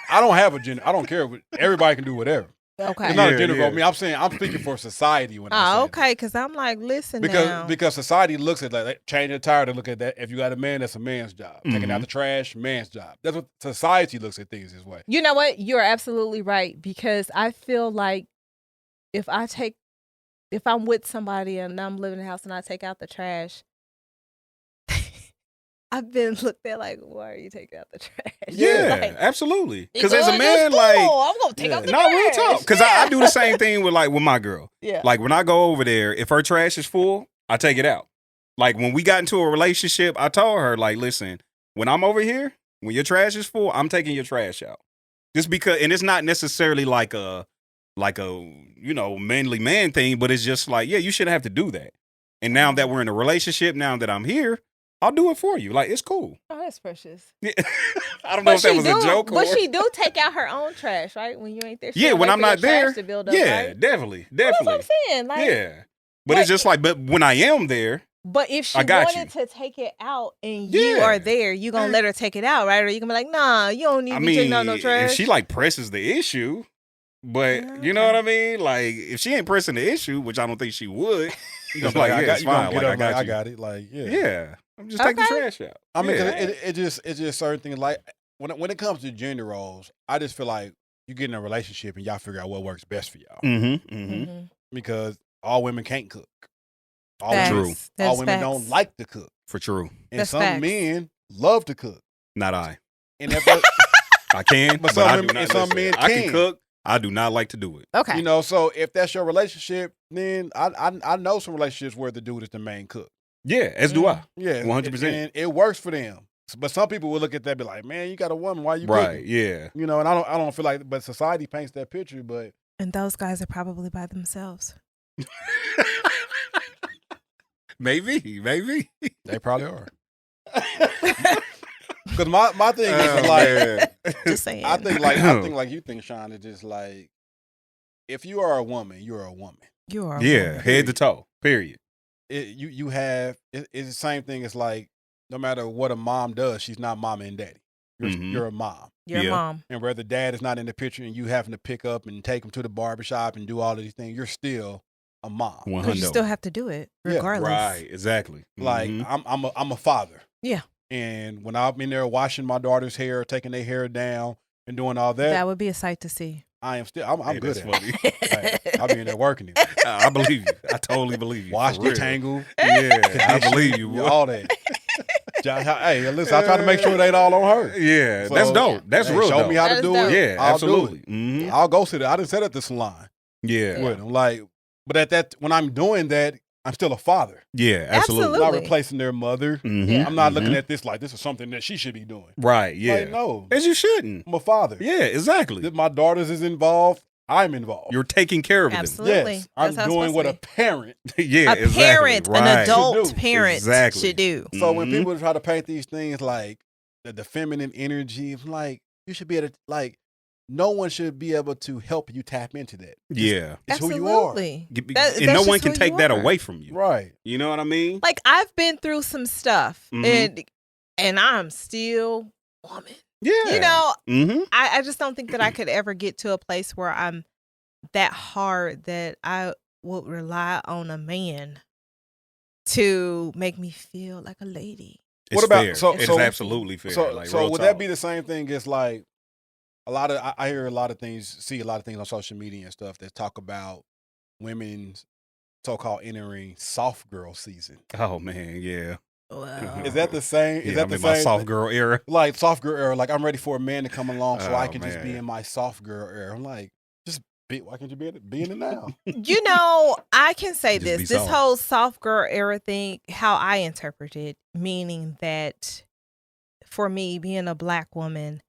I don't have a gender. I don't care. Everybody can do whatever. Okay. It's not a gender role. I mean, I'm speaking for society when I say okay, because I'm like, listen because society looks at like changing the tire to look at that. If you got a man, that's a man's job. Taking out the trash, man's job. That's what society looks at things this way. You know what? You're absolutely right, because I feel like if I'm with somebody and I'm living in the house and I take out the trash, I've been looked at like, why are you taking out the trash? Yeah, like, absolutely. Because as a man, like, I'm gonna take out the trash. Real talk. Because I do the same thing with my girl. Yeah. Like when I go over there, if her trash is full, I take it out. Like when we got into a relationship, I told her, like, listen, when I'm over here, when your trash is full, I'm taking your trash out. Just because, and it's not necessarily like a manly man thing, but it's just like, yeah, you shouldn't have to do that. And now that we're in a relationship, now that I'm here, I'll do it for you. Like, it's cool. Oh, that's precious. Yeah. I don't know if that was a joke. But she do take out her own trash, right? When you ain't there. Yeah, when I'm not there. Build up, yeah, right? definitely. That's what I'm saying. Like, yeah. But it's just like, but when I am there. But if she wanted to take it out and you are there, you going to let her take it out, right? Or you going to be like, nah, you don't need to be taking out no trash. If she like presses the issue, but you know what I mean? Like, if she ain't pressing the issue, which I don't think she would, It's like, yeah, it's fine. Like, I got it. Like, yeah. Yeah. I'm just taking the trash out. I mean, it's just certain things. Like, when it comes to gender roles, I just feel like you get in a relationship and y'all figure out what works best for y'all. Because all women can't cook. All women don't like to cook. For true. And some men love to cook. Not I. And if I can, but some men can. I can cook. I do not like to do it. Okay. You know, so if that's your relationship, then I know some relationships where the dude is the main cook. Yeah, as do I. Yeah, 100%. And it works for them. But some people will look at that and be like, man, you got a woman, why you right? cooking? Yeah. You know, and I don't feel like, but society paints that picture. But and those guys are probably by themselves. Maybe they probably are. Because my thing is like, just saying. I think like you think, Shawn, it's just like, if you are a woman, you're a woman. You are. Yeah, head to toe. Period. It's the same thing as like, no matter what a mom does, she's not mama and daddy. You're a mom. You're a mom. And whether dad is not in the picture and you having to pick up and take him to the barbershop and do all of these things, you're still a mom. Because you still have to do it regardless. Yeah, right, exactly. Like, I'm a father. Yeah. And when I'm in there washing my daughter's hair, taking their hair down and doing all that. Would be a sight to see. I am still, I'm good at funny. it. I'll be in there working it. I believe you. I totally believe you. Wash the tangle. Yeah, I believe you. Boy. All that. Hey, listen, I try to make sure it ain't all on her. Yeah, so, that's dope. That's real show dope. Me how to do it. Yeah, I'll absolutely. Do it. I'll go sit there. I didn't sit at the salon. Yeah. With them. Like, but at that, when I'm doing that, I'm still a father. Yeah, absolutely. I'm not replacing their mother. I'm not looking at this like this is something that she should be doing. Right, yeah. Like, no. As you shouldn't. I'm a father. Yeah, exactly. If my daughters is involved, I'm involved. You're taking care of them. Absolutely. Yes, I'm doing what a parent parent, right. an adult parent should do. So when people try to paint these things like the feminine energy, like, you should be able to, like, no one should be able to help you tap into that. Yeah. It's who you are. Absolutely. And no one can take that away from you. Right. You know what I mean? Like, I've been through some stuff, and I'm still woman. Yeah. You know, I just don't think that I could ever get to a place where I'm that hard that I would rely on a man to make me feel like a lady. It's fair. It's absolutely fair. So would that be the same thing as like a lot of I hear a lot of things, see a lot of things on social media and stuff that talk about women's so-called entering soft girl season. Oh man, yeah. Wow. Is that the same? Is that the same? My soft girl era? Like soft girl era. Like I'm ready for a man to come along so I can just be in my soft girl era. I'm like, why can't you be in it now? You know, I can say this soft. whole soft girl era thing, how I interpret it, meaning that for me, being a Black woman,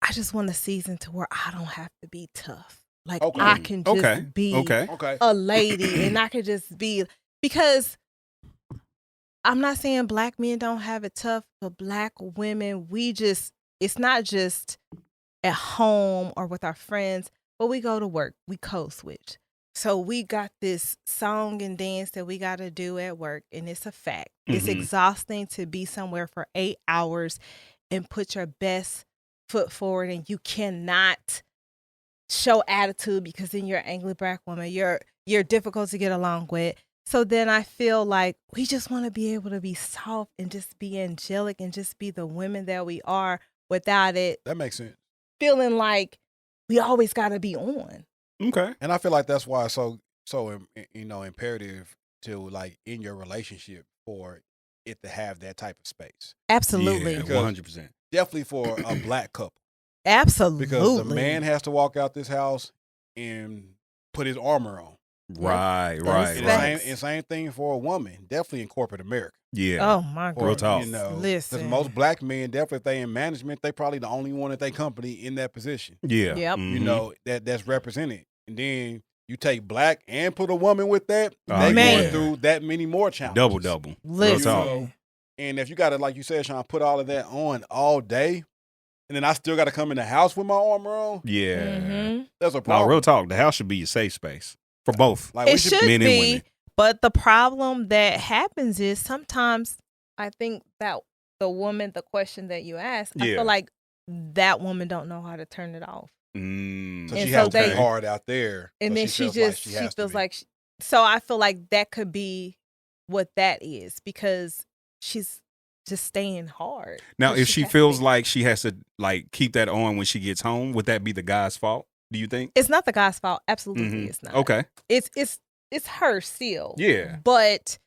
I just want a season to where I don't have to be tough. Like, I can just be a lady, and I can just be, because I'm not saying Black men don't have it tough, but Black women, it's not just at home or with our friends, but we go to work, we code switch. So we got this song and dance that we got to do at work, and it's a fact. It's exhausting to be somewhere for 8 hours and put your best foot forward, and you cannot show attitude because then you're an angry Black woman. You're difficult to get along with. So then I feel like we just want to be able to be soft and just be angelic and just be the women that we are without it. That makes sense. Feeling like we always got to be on. Okay. And I feel like that's why it's so imperative to, like, in your relationship for it to have that type of space. Absolutely. Yeah, 100%. Definitely for a Black couple. Absolutely. Because the man has to walk out this house and put his armor on. Right. And same thing for a woman, definitely in corporate America. Yeah. Oh my God. Real talk. You know, listen. Because most Black men, definitely if they in management, they probably the only one at their company in that position. Yeah. Yep. You know, that's represented. And then you take Black and put a woman with that, Oh, they man. going through that many more challenges. Double. Listen. Real talk. And if you got to, like you said, Sean, put all of that on all day, and then I still got to come in the house with my armor on, Yeah. that's a No, problem. real talk. The house should be your safe space for both. Like, It should men and be, women. but the problem that happens is sometimes I think that the question that you asked, I Yeah. feel like that woman don't know how to turn it off. So And she so has to be hard out there. And but then she feels like, so I feel like that could be what that is, because she's just staying hard. Now, if she feels has to. like she has to like keep that on when she gets home, would that be the guy's fault? Do you think? It's not the guy's fault. Absolutely, it's not. Okay. It's her still. Yeah. But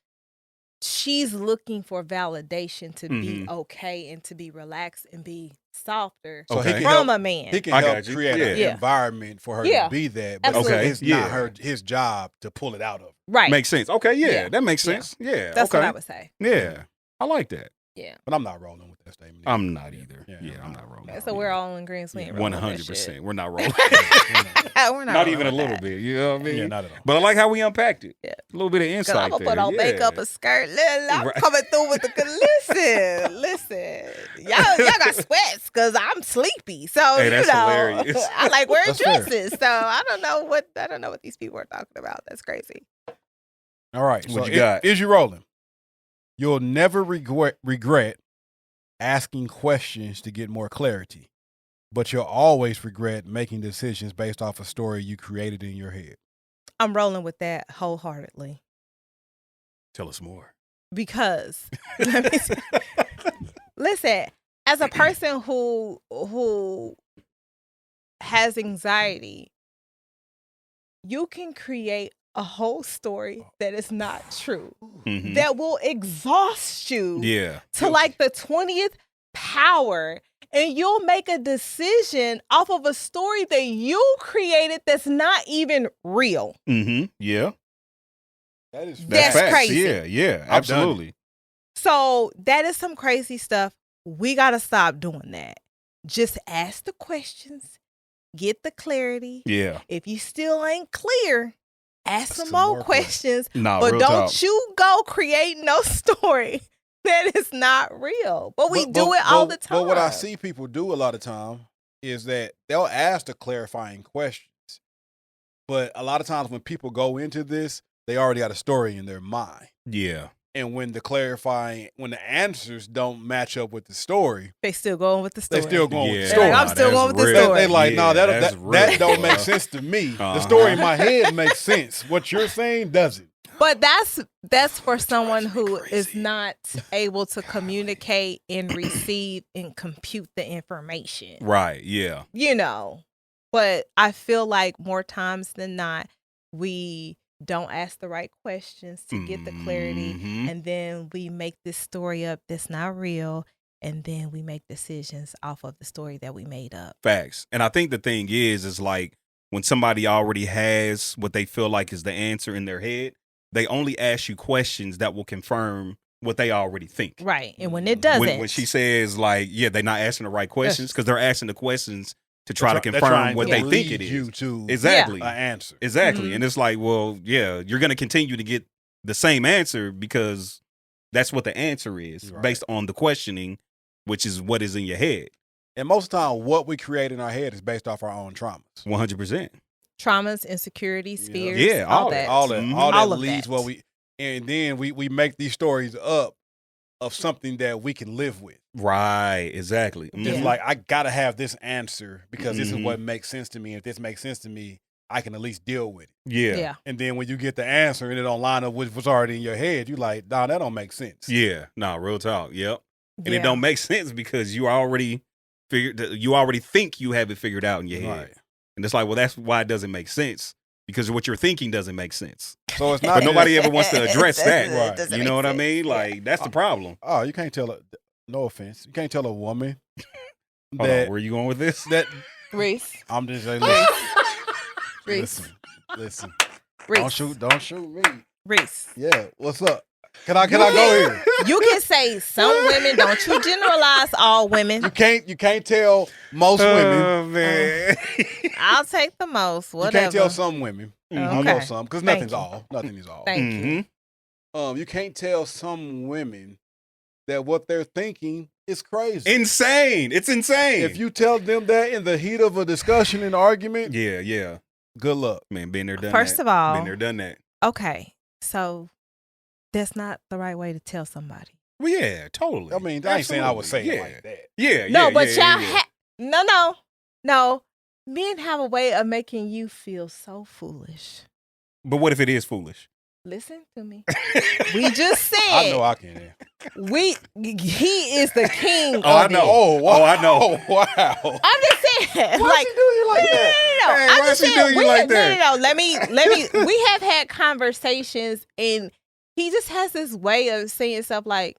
she's looking for validation to be okay and to be relaxed and be softer So he Okay. can from help, a man. he can I help got you. create an Yeah. environment for her Yeah. to be that, but Absolutely. it's Yeah. not his job to pull it out of her. Right. Makes sense. Okay. Yeah. Yeah. That makes Yeah. sense. Yeah. That's okay. what I would say. Yeah. I like that. Yeah. But I'm not rolling with that statement. I'm not either. Yeah, Yeah, I'm not rolling. Okay, so we're all in agreement. We ain't rolling with that 100%. shit. We're not rolling. We're not Not even a rolling with little that. bit. You know what I mean? Yeah, not at all. But I like how we unpacked it. Yeah. A little bit of 'Cause insight I'm gonna there. put on yeah. makeup, a skirt. I'm Right. coming through with the listen. Y'all got sweats because I'm sleepy. So Hey, that's hilarious. I like wearing That's fair. dresses. So I don't know what these people are talking about. That's crazy. All right. What so you got? Is you rolling? You'll never regret asking questions to get more clarity, but you'll always regret making decisions based off a story you created in your head. I'm rolling with that wholeheartedly Tell us more. because let me see. Listen, as a person who has anxiety, you can create a whole story that is not true, Mhm. that will exhaust you Yeah. to like the 20th power, and you'll make a decision off of a story that you created that's not even real. Mm-hmm. Yeah. That's That's facts. crazy. Yeah. Absolutely. So that is some crazy stuff. We got to stop doing that. Just ask the questions, get the clarity. Yeah. If you still ain't clear, ask some more questions. Nah, But real don't talk. you go create no story that is not real. But we do it all the time. But what I see people do a lot of time is that they'll ask the clarifying questions. But a lot of times when people go into this, they already got a story in their mind. Yeah. And when the answers don't match up with the story, they still going with the story. They still going with the story. Like, I'm still going with the story. They like, no, that don't make sense to me. The story in my head makes sense. What you're saying doesn't. But that's for someone who is not able to communicate and receive and compute the information. Right, yeah. You know, but I feel like more times than not, we don't ask the right questions to get the clarity, and then we make this story up that's not real, and then we make decisions off of the story that we made up. Facts. And I think the thing is like when somebody already has what they feel like is the answer in their head, they only ask you questions that will confirm what they already think. Right. And when it doesn't. When she says like, yeah, they're not asking the right questions because they're asking the questions to try to confirm what they think it is. You to exactly an answer. Exactly. And it's like, well, yeah, you're going to continue to get the same answer because that's what the answer is based on the questioning, which is what is in your head. And most of the time, what we create in our head is based off our own traumas. 100%. Traumas, insecurities, fears. Yeah, all that. All that leads what we, and then we make these stories up of something that we can live with. Right, exactly. It's like, I got to have this answer because this is what makes sense to me. If this makes sense to me, I can at least deal with it. Yeah. And then when you get the answer and it don't line up with what's already in your head, you're like, nah, that don't make sense. Yeah. Nah, real talk. Yep. And it don't make sense because you already think you have it figured out in your head. Right. And it's like, well, that's why it doesn't make sense. Because what you're thinking doesn't make sense. So it's not. But nobody ever wants to address that. Right. You know what I mean? Like, that's the problem. Oh, you can't tell no offense. You can't tell a woman Hold on, where are you going with this? Rece. I'm just saying, listen. Rece. Don't shoot me. Rece. Yeah, what's up? Can I go here? You can say some women. Don't you generalize all women. You can't tell most women. Oh, man. I'll take the most. Whatever. You can't tell some women. I know some because nothing is all. Thank you. You can't tell some women that what they're thinking is crazy. Insane. It's insane. If you tell them that in the heat of a discussion and argument, yeah. Good luck. Man, been there, done First that. of all, Been there, done that. Okay, so that's not the right way to tell somebody. Well, yeah, totally. I mean, I ain't saying I would say it like that. Yeah, no, but y'all no. Men have a way of making you feel so foolish. But what if it is foolish? Listen to me. We just said. I know I can. He is the king. I know. Oh, wow. I know. Oh, wow. I'm just saying. Why she do you like that? No. Hey, I'm why just she saying. do you like that? No. Let me. We have had conversations, and he just has this way of saying stuff like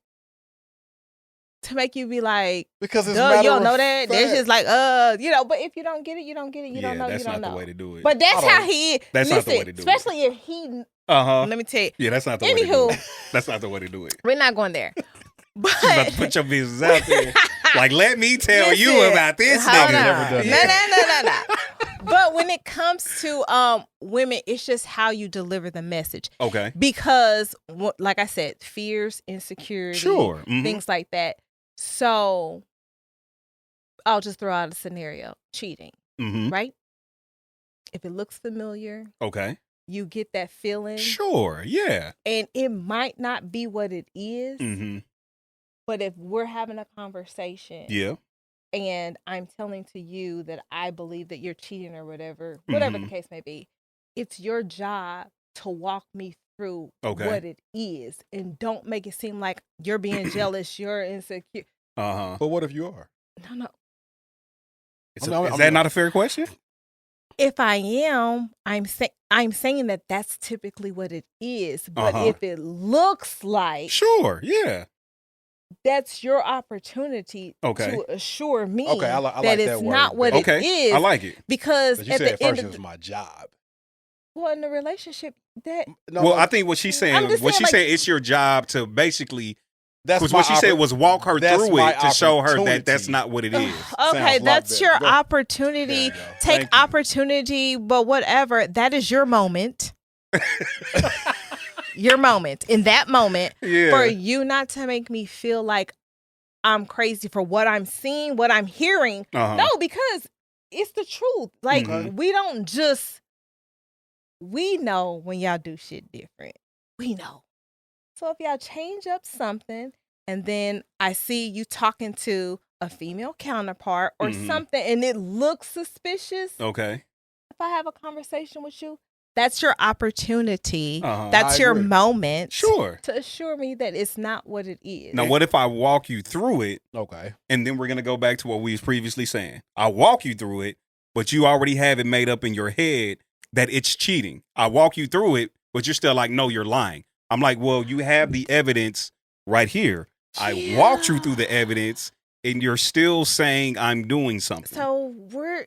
to make you be like, because it's you don't know that. Fact. There's just like, But if you don't get it, you don't get it. You don't know. That's you don't not know. the way to do it. But that's how he is. That's not the way to do it. Especially if he. Let me tell you. Yeah, that's not the way to do it. That's not the way to do it. We're not going there. But She's about to put your business out there. Like, let me tell you about this nigga. No. But when it comes to women, it's just how you deliver the message. Okay. Because, like I said, fears, insecurity, things like that. So I'll just throw out a scenario. Cheating, right? If it looks familiar. Okay. You get that feeling. Sure, yeah. And it might not be what it is. Mm-hmm. But if we're having a conversation. Yeah. And I'm telling to you that I believe that you're cheating or whatever the case may be, it's your job to walk me through what it is. And don't make it seem like you're being jealous, you're insecure. But what if you are? No. Is that not a fair question? If I am, I'm saying that that's typically what it is. But if it looks like, sure, yeah, that's your opportunity to assure me I like that it's that not what it is. I like it because but you said at first it was my job. Well, in the relationship, I think what she's saying, it's your job to basically. Because what she said was walk her through it to show her that that's not what it is. Okay, that's your opportunity. Take opportunity, but whatever. That is your moment. Your moment. In that moment, for you not to make me feel like I'm crazy for what I'm seeing, what I'm hearing. No, because it's the truth. Like we don't just. We know when y'all do shit different. We know. So if y'all change up something, and then I see you talking to a female counterpart or something, and it looks suspicious. Okay. If I have a conversation with you, that's your opportunity. I That's your agree. moment. Sure. To assure me that it's not what it is. Now, what if I walk you through it? Okay. And then we're going to go back to what we was previously saying. I walk you through it, but you already have it made up in your head that it's cheating. I walk you through it, but you're still like, no, you're lying. I'm like, well, you have the evidence right here. I walked you through the evidence, and you're still saying I'm doing something. So we're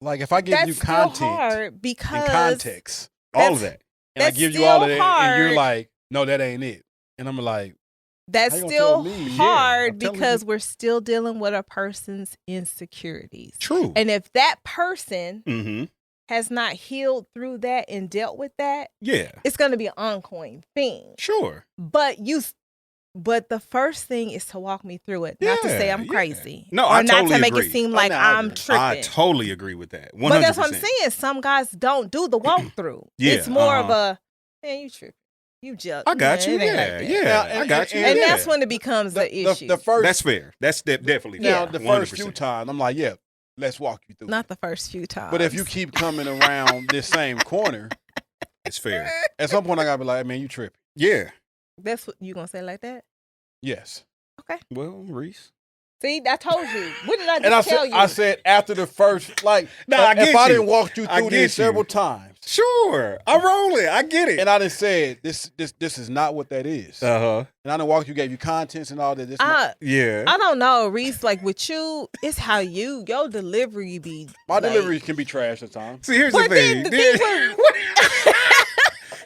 like, if I give you content hard because and context, all of that, and I give you all of that, and you're like, no, that ain't it, and I'm like, that's still hard because we're still dealing with a person's insecurities. True. And if that person has not healed through that and dealt with that, it's going to be an ongoing thing. Sure. But the first thing is to walk me through it, not to say I'm crazy. No, or I not totally to make agree. it seem like I'm tripping. I totally agree with that. 100%. But that's what I'm saying. Some guys don't do the walkthrough. It's more of a, man, you tripping. You jealous. I got you. I got you. And that's when it becomes the issue. The first, that's fair. That's definitely fair. Now, the first few times, I'm like, yeah, let's walk you through. Not the first few times. But if you keep coming around this same corner, it's fair. At some point, I gotta be like, man, you tripping. Yeah. That's what you gonna say like that? Yes. Okay. Well, Rece. See, I told you. What did I just tell you? I said after the first, like, if I didn't walk you through this several times. Sure. I'm rolling. I get it. And I done said, this is not what that is. And I done walked you, gave you contents and all that. I don't know, Rece. Like with you, it's how your delivery be. My delivery can be trash at times. See, here's the thing.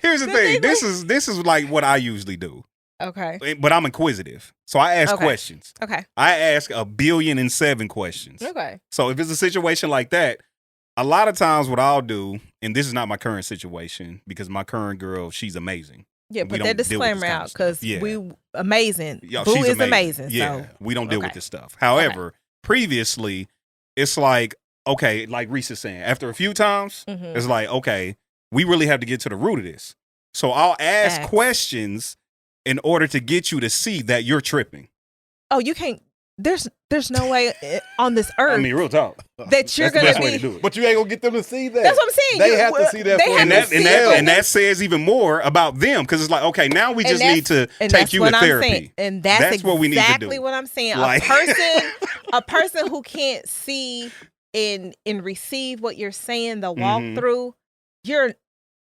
Here's the thing. This is like what I usually do. Okay. But I'm inquisitive. So I ask questions. Okay. I ask 1,000,000,007 questions. Okay. So if it's a situation like that, a lot of times what I'll do, and this is not my current situation because my current girl, she's amazing. Yeah, put that disclaimer out because we amazing. Yo, Boo she's is amazing. Yeah, so. we don't deal with this stuff. However, previously, it's like, okay, like Rece is saying, after a few times, it's like, okay, we really have to get to the root of this. So I'll ask questions in order to get you to see that you're tripping. Oh, you can't. There's no way on this earth. I mean, real talk. That you're going to be. Way to do it. But you ain't going to get them to see that. That's what I'm saying. They have to see that for themselves. And that says even more about them because it's like, okay, now we just need to take you to therapy. And that's what we need to do. Exactly what I'm saying. Like, a person who can't see and receive what you're saying, the walkthrough, you're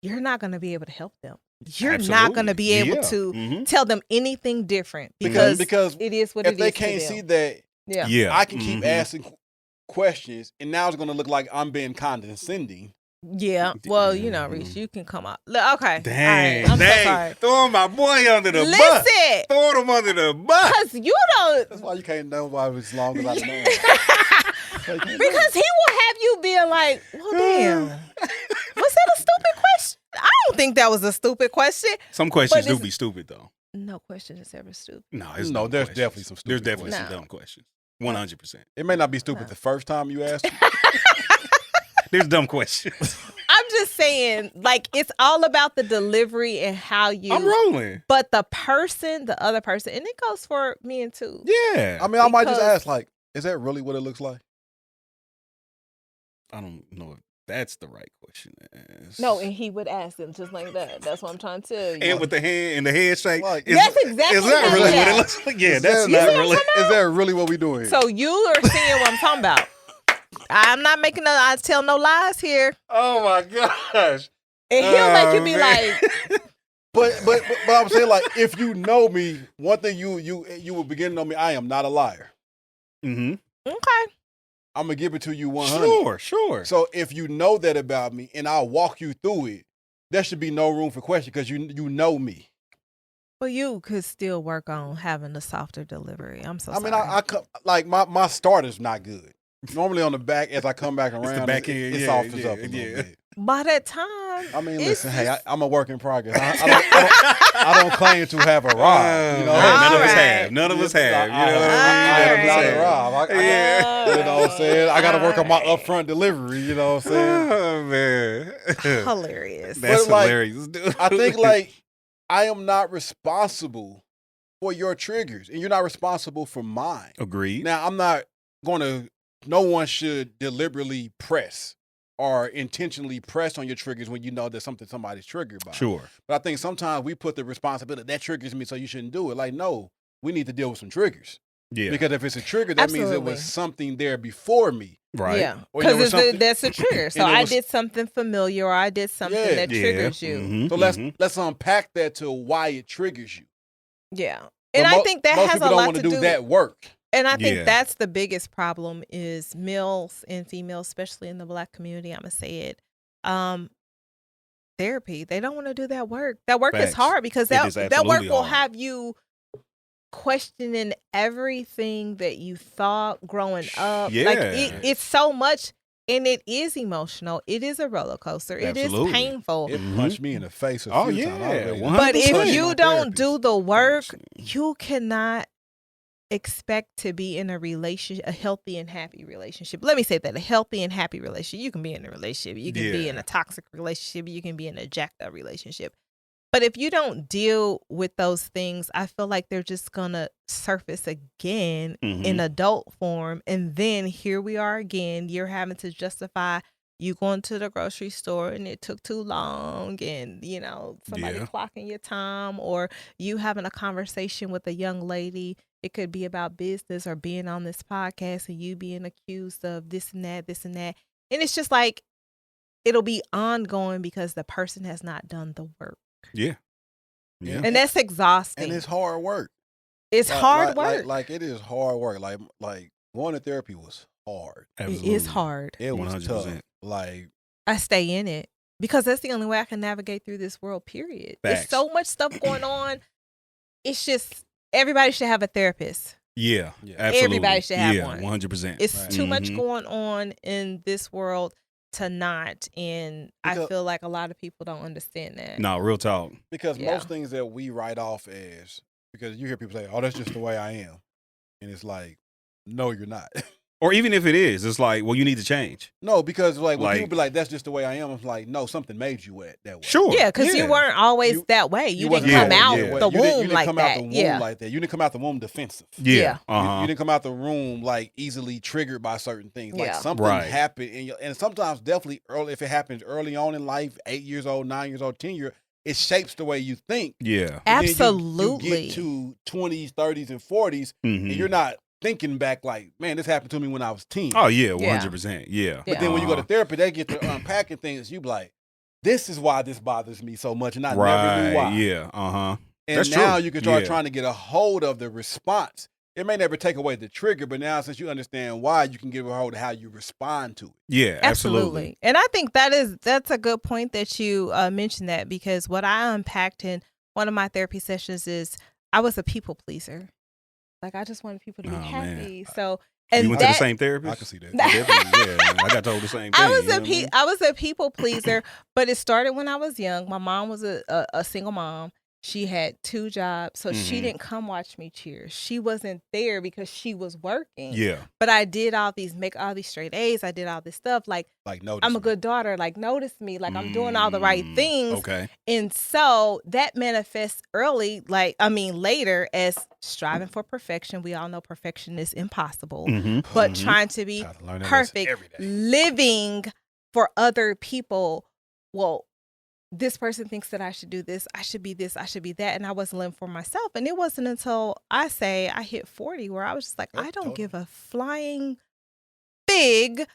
not going to be able to help them. You're not going to be able to tell them anything different because it is what it is. If they can't see that, I can keep asking questions, and now it's going to look like I'm being condescending. Yeah, well, Rece, you can come out. Okay, dang, right. I'm so sorry. Throwing my boy under the bus. Throwing him under the bus. Because you don't. That's why you can't know why as long as I know. Because he will have you being like, well, damn, was that a stupid question? I don't think that was a stupid question. Some questions do be stupid, though. No question is ever stupid. There's definitely some stupid. There's definitely some dumb questions. 100%. It may not be stupid the first time you ask. There's dumb questions. I'm just saying, like, it's all about the delivery and how you. I'm rolling. But the other person, and it goes for men too. Yeah. I mean, I might just ask, like, is that really what it looks like? I don't know if that's the right question to ask. No, and he would ask them just like that. That's what I'm trying to tell you. And with the hand and the head shake. Like, that's exactly is that really what it looks like? Yeah, that's not really. Is that really what we doing here? So you are seeing what I'm talking about. I'm not making I tell no lies here. Oh my gosh. And he'll make you be like. But I'm saying, like, if you know me, one thing you will begin to know me, I am not a liar. Okay. I'm gonna give it to you 100. Sure. So if you know that about me and I'll walk you through it, there should be no room for question because you know me. Well, you could still work on having a softer delivery. I'm so sorry. I like my start is not good. Normally on the back, as I come back around, it's the back end, it softens up a little bit. by that time, I mean, listen, hey, I'm a work in progress. I don't claim to have arrived. You know, none of us right. have. None of us have. You know what I am not I arrived. You know what I'm saying? I got to work on my upfront delivery. You know what I'm saying? Oh man, hilarious. That's But, like, hilarious, dude. I think like I am not responsible for your triggers, and you're not responsible for mine. Agreed. Now, I'm not going to. No one should deliberately press or intentionally press on your triggers when you know that somebody's triggered by. Sure. But I think sometimes we put the responsibility that triggers me, so you shouldn't do it. Like, no, we need to deal with some triggers. Yeah. Because if it's a trigger, that means it was something there before me. Right. Yeah. Or there was Because something- that's a trigger. So I did something familiar, or I did something Yeah. that triggers you. Mhm, So let's unpack that to why it triggers you. Yeah. But And I think that most has people a don't lot want to to do do. that work. And I think Yeah. that's the biggest problem is males and females, especially in the Black community. I'm gonna say it. Therapy. They don't want to do that work. That work Facts. is hard because It is that work absolutely will hard. have you questioning everything that you thought growing up. Like Yeah. it's so much, and it is emotional. It is a roller coaster. It Absolutely. is painful. It punched me in the face a Oh, few yeah, times. I really- 100%. But if Punched you my don't therapist. do the work, you cannot expect to be in a relationship, a healthy and happy relationship. Let me say that, a healthy and happy relationship. You can be in a relationship. You can be Yeah. in a toxic relationship. You can be in a jacked up relationship. But if you don't deal with those things, I feel like they're just going to surface again in adult form. And then here we are again. You're having to justify you going to the grocery store and it took too long, and somebody clocking your time, or you having a conversation with a young lady. It could be about business or being on this podcast and you being accused of this and that. And it's just like it'll be ongoing because the person has not done the work. Yeah. Yeah. And that's exhausting. And it's hard work. It's hard work. Like it is hard work. Like going to therapy was hard. Absolutely. It is hard. It was 100%. tough. Like I stay in it because that's the only way I can navigate through this world, period. Facts. There's so much stuff going on. It's just everybody should have a therapist. Yeah. Yeah. Absolutely. Everybody should have yeah, one. 100%. It's Right. too much going on in this world to not. And I Because- feel like a lot of people don't understand that. No, real talk. because Yeah. most things that we write off as, because you hear people say, "Oh, that's just the way I am," and it's like, no, you're not. Or even if it is, it's like, well, you need to change. No, because like when Like- people be like, "That's just the way I am," it's like, no, something made you that way. Sure. Yeah, because you weren't always You- that way. You, didn't wasn't come always out that way. the You didn't womb like come that. out the womb Yeah. like that. You didn't come out the womb defensive. Yeah. Yeah. Uh-huh. You didn't come out the room like easily triggered by certain things. Like Yeah. something Right. happened, and sometimes definitely early. If it happens early on in life, 8 years old, 9 years old, 10 years, it shapes the way you think. Yeah. And then Absolutely. you get to 20s, 30s, and 40s, Mhm. and you're not thinking back like, man, this happened to me when I was 10. Oh, yeah. Yeah. 100%. Yeah. But then when you go to Uh-huh. therapy, they get to unpacking things. You be like, this is why this bothers me so much, and I never Right. knew why. Yeah. Uh-huh. And That's now true. you can start Yeah. trying to get a hold of the response. It may never take away the trigger, but now since you understand why, you can get a hold of how you respond to it. Yeah, absolutely. And I think that's a good point that you mentioned that, because what I unpacked in one of my therapy sessions is I was a people pleaser. Like I just wanted people to be Oh, man. happy. So and You went to the that- same therapist? I can see that. Definitely, yeah. I got told the same thing. I was you know what I mean? I was a people pleaser, but it started when I was young. My mom was a single mom. She had 2 jobs, so she Mhm. didn't come watch me cheer. She wasn't there because she was working. Yeah. But I did make all these straight A's. I did all this stuff. Like Like, notice I'm a me. good daughter. Like notice me. Like I'm doing all the right things. Okay. And so that manifests later as striving for perfection. We all know perfection is impossible, Mm-hmm. but trying to be Try to learn that lesson perfect, every day. living for other people. Well, this person thinks that I should do this, I should be this, I should be that. And I wasn't living for myself. And it wasn't until I hit 40 where I was just like, Yep, I don't totally. give a flying fig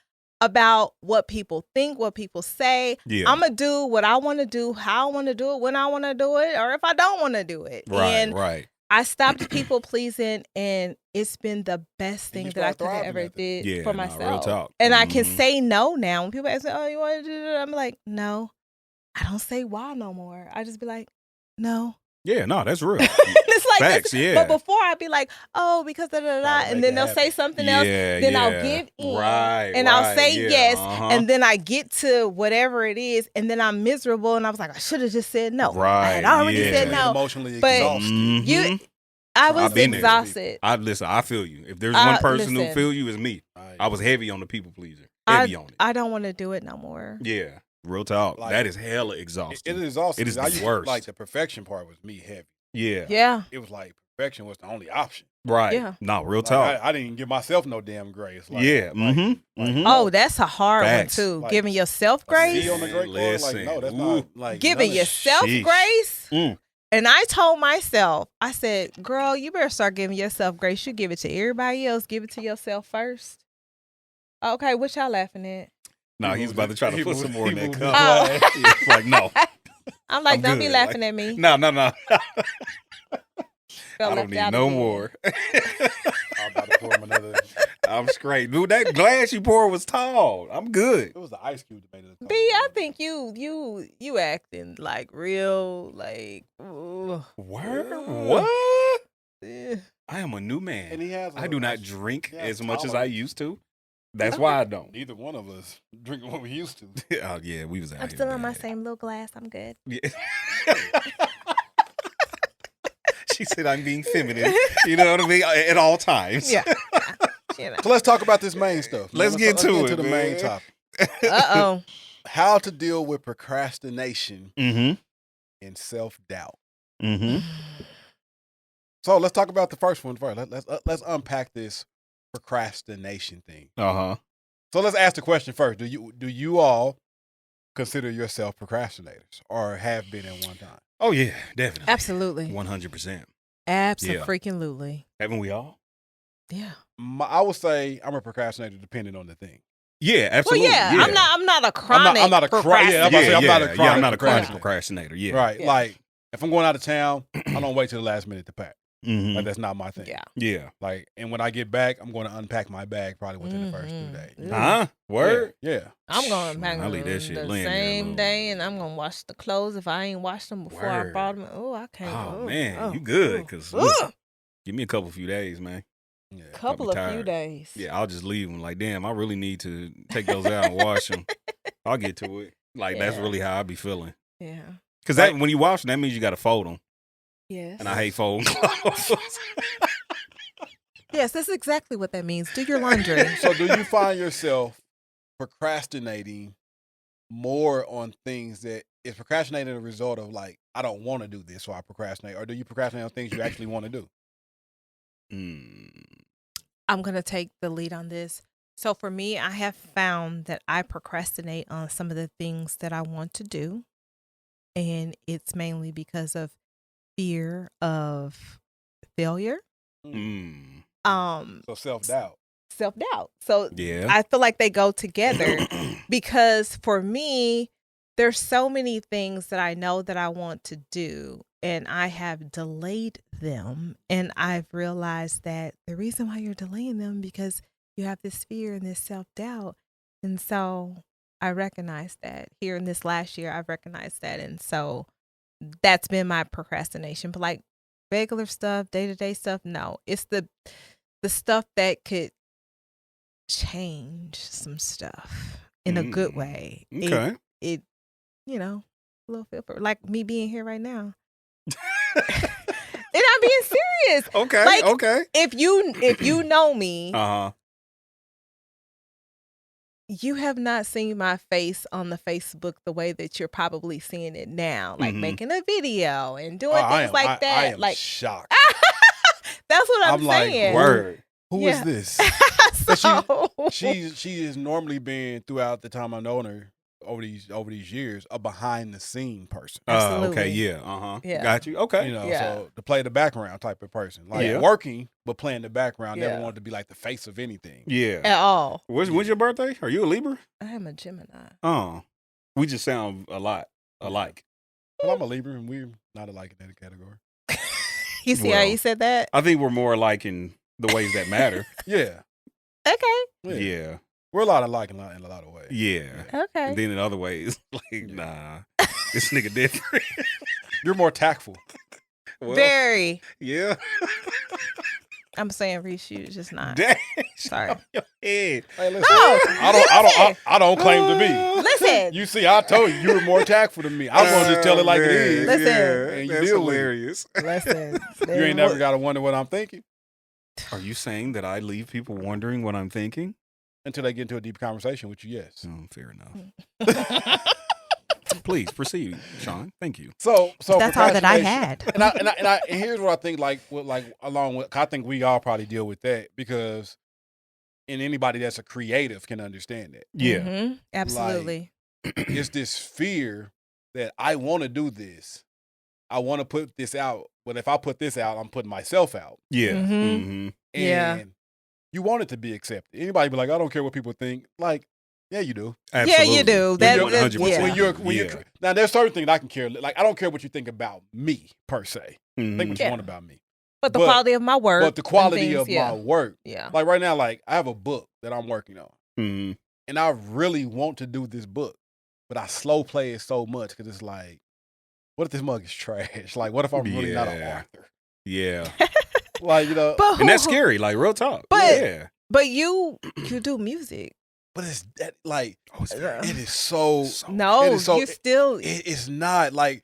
about what people think, what people say. Yeah. I'm going to do what I want to do, how I want to do it, when I want to do it, or if I don't want to do it. Right, And right. I stopped people pleasing, and it's been the best And you thing that I start could have thriving ever at it. did Yeah, for nah, myself. real talk. And I can Mhm. say no now. When people ask me, oh, you want to do that? I'm like, no. I don't say why no more. I just be like, no. Yeah, no, that's real. It's like Facts, this. yeah. But before I'd be like, oh, because da da da, and then they'll say something else. Then I'll give in, and I'll say yes, and then I get to whatever it is, and then I'm miserable, and I was like, I should have just said no. I had already said no. Emotionally exhausted. I was exhausted. I feel you. If there's one person who feel you, it's me. I was heavy on the people pleaser. Heavy on it. I don't want to do it no more. Yeah. Real talk. Like, that is hella exhausting. It is exhausting. It is the worst. Like the perfection part was me heavy. Yeah. Yeah. It was like perfection was the only option. Right. Yeah. No, real talk. I didn't even give myself no damn grace. Like, yeah. Oh, that's a hard one too. Like, giving yourself grace. On the great Listen. Like, no, that's not like giving yourself grace. And I told myself, I said, girl, you better start giving yourself grace. You give it to everybody else. Give it to yourself first. Okay, what y'all laughing at? No, he's about to try to put some more in that cup. Oh. It's like, no. I'm like, don't be laughing at me. No. I Felt don't need left out no again. more. I'm about to pour him another. I'm straight. Dude, that glass you poured was tall. I'm good. It was the ice cube that made it. B, I think you acting like real, like Word? What? Eh. I am a new man. And he has. I do not drink as much as I used to. That's why I don't. Neither one of us drink what we used to. Oh yeah, we was out I'm here still in my bad. same little glass. I'm good. Yeah. She said I'm being feminine. You know what I mean? At all times. Yeah. You know. So let's talk about this main stuff. Let's get to it, the man. main topic. Uh-oh. How to deal with procrastination and self-doubt. So let's talk about the first one first. Let's unpack this procrastination thing. So let's ask the question first. Do you all consider yourself procrastinators or have been at one time? Oh yeah, definitely. Absolutely. 100%. Absolutely. Haven't we all? Yeah. I would say I'm a procrastinator depending on the thing. Yeah, absolutely. Well, yeah. I'm not a chronic. I'm not a procrastinator. I'm not a chronic procrastinator. Yeah. Right. Yeah. Like if I'm going out of town, I don't wait till the last minute to pack. Mm-hmm. Like that's not my thing. Yeah. Yeah. Like, and when I get back, I'm going to unpack my bag probably within the first 2 days. Huh? Word? Yeah. I'm going to pack I leave that shit the laying there same alone. day, and I'm going to wash the clothes if I ain't washed them before I brought them. Oh, I can't. Oh, man. You good. Because give me a few days, man. Yeah. Couple of few days. Yeah, I'll just leave them. Like, damn, I really need to take those out and wash them. I'll get to it. Like, that's really how I be feeling. Yeah. Because when you wash them, that means you got to fold them. Yes. And I hate folding clothes. Yes, that's exactly what that means. Do your laundry. So do you find yourself procrastinating more on things that is procrastinating a result of like, I don't want to do this, so I procrastinate? Or do you procrastinate on things you actually want to do? I'm going to take the lead on this. So for me, I have found that I procrastinate on some of the things that I want to do. And it's mainly because of fear of failure. So self-doubt. Self-doubt. So yeah. I feel like they go together because for me, there's so many things that I know that I want to do and I have delayed them. And I've realized that the reason why you're delaying them because you have this fear and this self-doubt. And so I recognize that here in this last year, I've recognized that. And so that's been my procrastination. But like regular stuff, day-to-day stuff, no. It's the stuff that could change some stuff in a good way. Okay. It you know, a little feel for like me being here right now. And I'm being serious. Okay. Like, okay. If you know me, you have not seen my face on the Facebook the way that you're probably seeing it now, like making a video and doing things like that. I am like shocked. That's what I'm saying. Like, word. Who is this? So, she has normally been throughout the time I've known her over these years a behind the scene person. Okay, yeah, Yeah. Got you. Okay, You know, Yeah. so to play the background type of person, like working but playing the background. Never wanted to be like the face of anything. yeah. at all. When's your birthday? Are you a Libra? I am a Gemini. Oh, we just sound a lot alike. Well, I'm a Libra, and we're not alike in that category. You see how you said that? I think we're more alike in the ways that matter. Yeah. Okay. Yeah. We're a lot alike in a lot of ways. Yeah. Okay. And then in other ways, like, nah, this nigga different. You're more tactful. Well, Very. Yeah. I'm saying Rece, you just not. Dang. Sorry. Your head. Hey, listen. No. I don't claim to be. Listen. You see, I told you were more tactful than me. I was gonna just tell it like it is. Listen. Yeah, And you that's deal with it. hilarious. Listen. You ain't never gotta wonder what I'm thinking Are you saying that I leave people wondering what I'm thinking? until they get into a deep conversation with you. Yes. Oh, fair enough. Please proceed, Shawn. Thank you. So That's all that I procrastination- had. And here's what I think. Along with, I think we all probably deal with that because, and anybody that's a creative can understand that. Yeah. Mm-hmm. Absolutely. It's this fear that I want to do this. I want to put this out, but if I put this out, I'm putting myself out. Yeah. Mhm. Mm-hmm. And Yeah. you want it to be accepted. Anybody be like, I don't care what people think. Like, yeah, you do. Absolutely. Yeah, you do. When That- you're- that- when yeah. you're now, there's certain things I can care. Like, I don't care what you think about me per se. Mhm. Think what you Yeah. want about me, But the but- quality of my work. but the quality and of things, my work. Yeah. Like right now, like I have a book that I'm working on, Mhm. and I really want to do this book, but I slow play it so much because it's like, what if this mug is trash? Like, what if I'm really not an Yeah. author? Yeah. Like, you know, But And that's who- scary, like real talk. But- yeah. But you do music. but it's that like Oh, it's very- it is so. No, It is so- you still. It's not like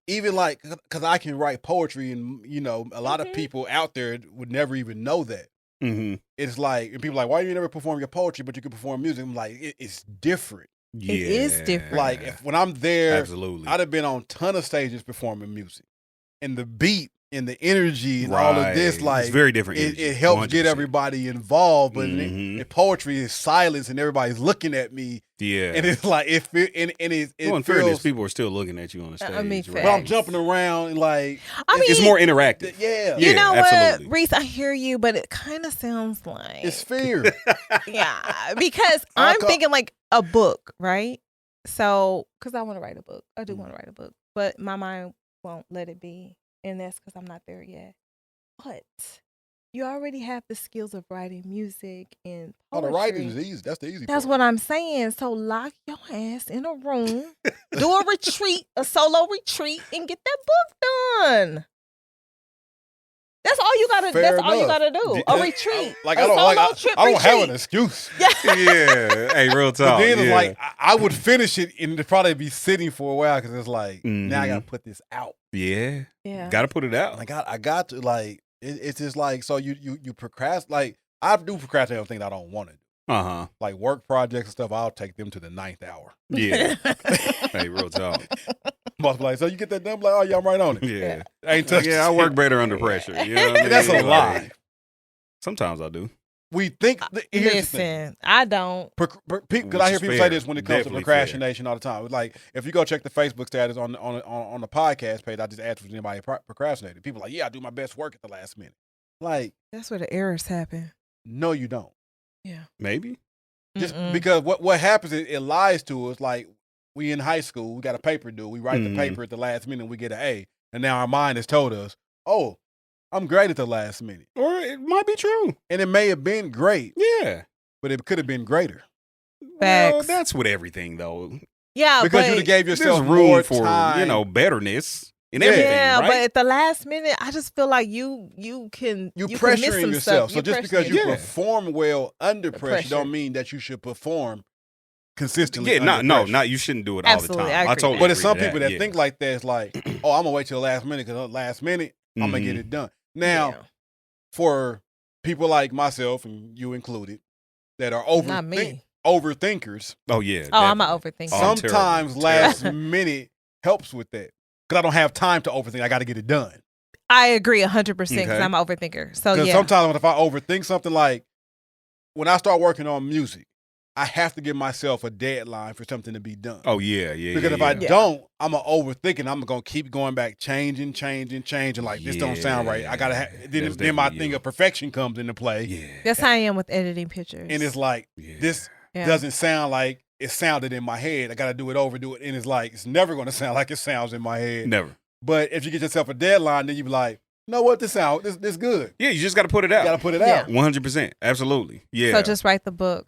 even like because I can write poetry and a lot of Mhm. people out there would never even know that. Mm-hmm. It's like, and people are like, why you never perform your poetry but you can perform music? I'm like, it's different. Yeah. is different. Like when I'm there, Absolutely. I'd have been on a ton of stages performing music, and the beat and the energy and all of this, Right. like it's very different. it energy, helps get 100%. everybody involved. But Mhm. if poetry is silence and everybody's looking at me, Yeah. and it's like it well, in fairness, feels. people are still looking at you on the stage. I mean, right? But I'm facts. jumping around and like I mean, It's more interactive. yeah, you Yeah, know absolutely. what, Rece? I hear you, but it kind of sounds like it's fear. yeah, because I I'm ca- thinking like a book, right? So, because I want to write a book, I do Mm. want to write a book, but my mind won't let it be, and that's because I'm not there yet. But you already have the skills of writing music and Oh, the poetry. writing is easy. That's the easy That's part. what I'm saying. So lock your ass in a room, do a retreat, a solo retreat, and get that book done. That's all you gotta. Fair that's all you enough. gotta do. A retreat. Like a I don't solo trip I don't have retreat. an excuse. Yeah. yeah. Hey, real But talk. then it's yeah. like I would finish it and it'd probably be sitting for a while because it's like now I Mhm. gotta put this out. yeah. Yeah. Got to put it out. I got to like it's just like so you procrastinate. Like I do procrastinate on things I don't want to do. Uh-huh. Like work projects and stuff. I'll take them to the 9th hour. Yeah. Hey, real talk. Boss be like, so you get that done? I'm like, oh yeah, I'm right on it. Yeah. I ain't touched Yeah, I it. work better under pressure. You know what I mean? That's a Like, lie. Sometimes I do. We think here's the thing. Listen, I don't. Because Which I hear is people fair. say this when it comes Definitely to procrastination all the time. It's like if you go check the Facebook status on the podcast page, I just asked if anybody procrastinated. People are like, yeah, I do my best work at the last minute. Like, That's where the errors happen. no, you don't. Maybe. Just Mm-mm. because what happens is it lies to us. Like we in high school, we got a paper due. We write Mhm. the paper at the last minute, we get an A, and now our mind has told us, oh, I'm great at the last minute, Or it might be true. and it may have been great, Yeah. but it could have been greater Well, Facts. that's with everything, though. Yeah, because but, you'd have gave There's yourself room more for, time. betterness in Yeah. everything, yeah, right? but at the last minute, I just feel like you can You can miss pressuring some yourself. stuff. So just pressuring because you Yeah. perform well under pressure, pressure. don't mean that you should perform consistently. yeah, under pressure. not you shouldn't do it Absolutely, all the I time. I agree totally with But it's agree some with people that yeah. think like that. It's like, oh, I'm gonna wait till the last minute because last minute I'm gonna get Mhm. it done. Now, Yeah. for people like myself and you included that are Not me. overthinkers, Oh yeah. Oh, I'm an definitely. overthinker. Oh, I'm sometimes terrible. last Terrible. minute helps with that because I don't have time to overthink. I got to get it done. I agree 100% because Okay. I'm an overthinker. So Because yeah, sometimes if I overthink something, like when I start working on music, I have to give myself a deadline for something to be done. Oh yeah, yeah. Because if I Yeah. don't, I'm gonna overthink it. I'm gonna keep going back, changing. Like this don't sound right. I gotta. Then That's my definitely thing you. of perfection comes into play, yeah. that's how I am with editing pictures. and it's like Yeah. this Yeah. doesn't sound like it sounded in my head. I gotta do it over, and it's like it's never gonna sound like it sounds in my head. Never. But if you get yourself a deadline, then you be like, you know what, this good. Yeah, you just got to put it You out. gotta put it Yeah. out. 100%. Absolutely. Yeah. So just write the book.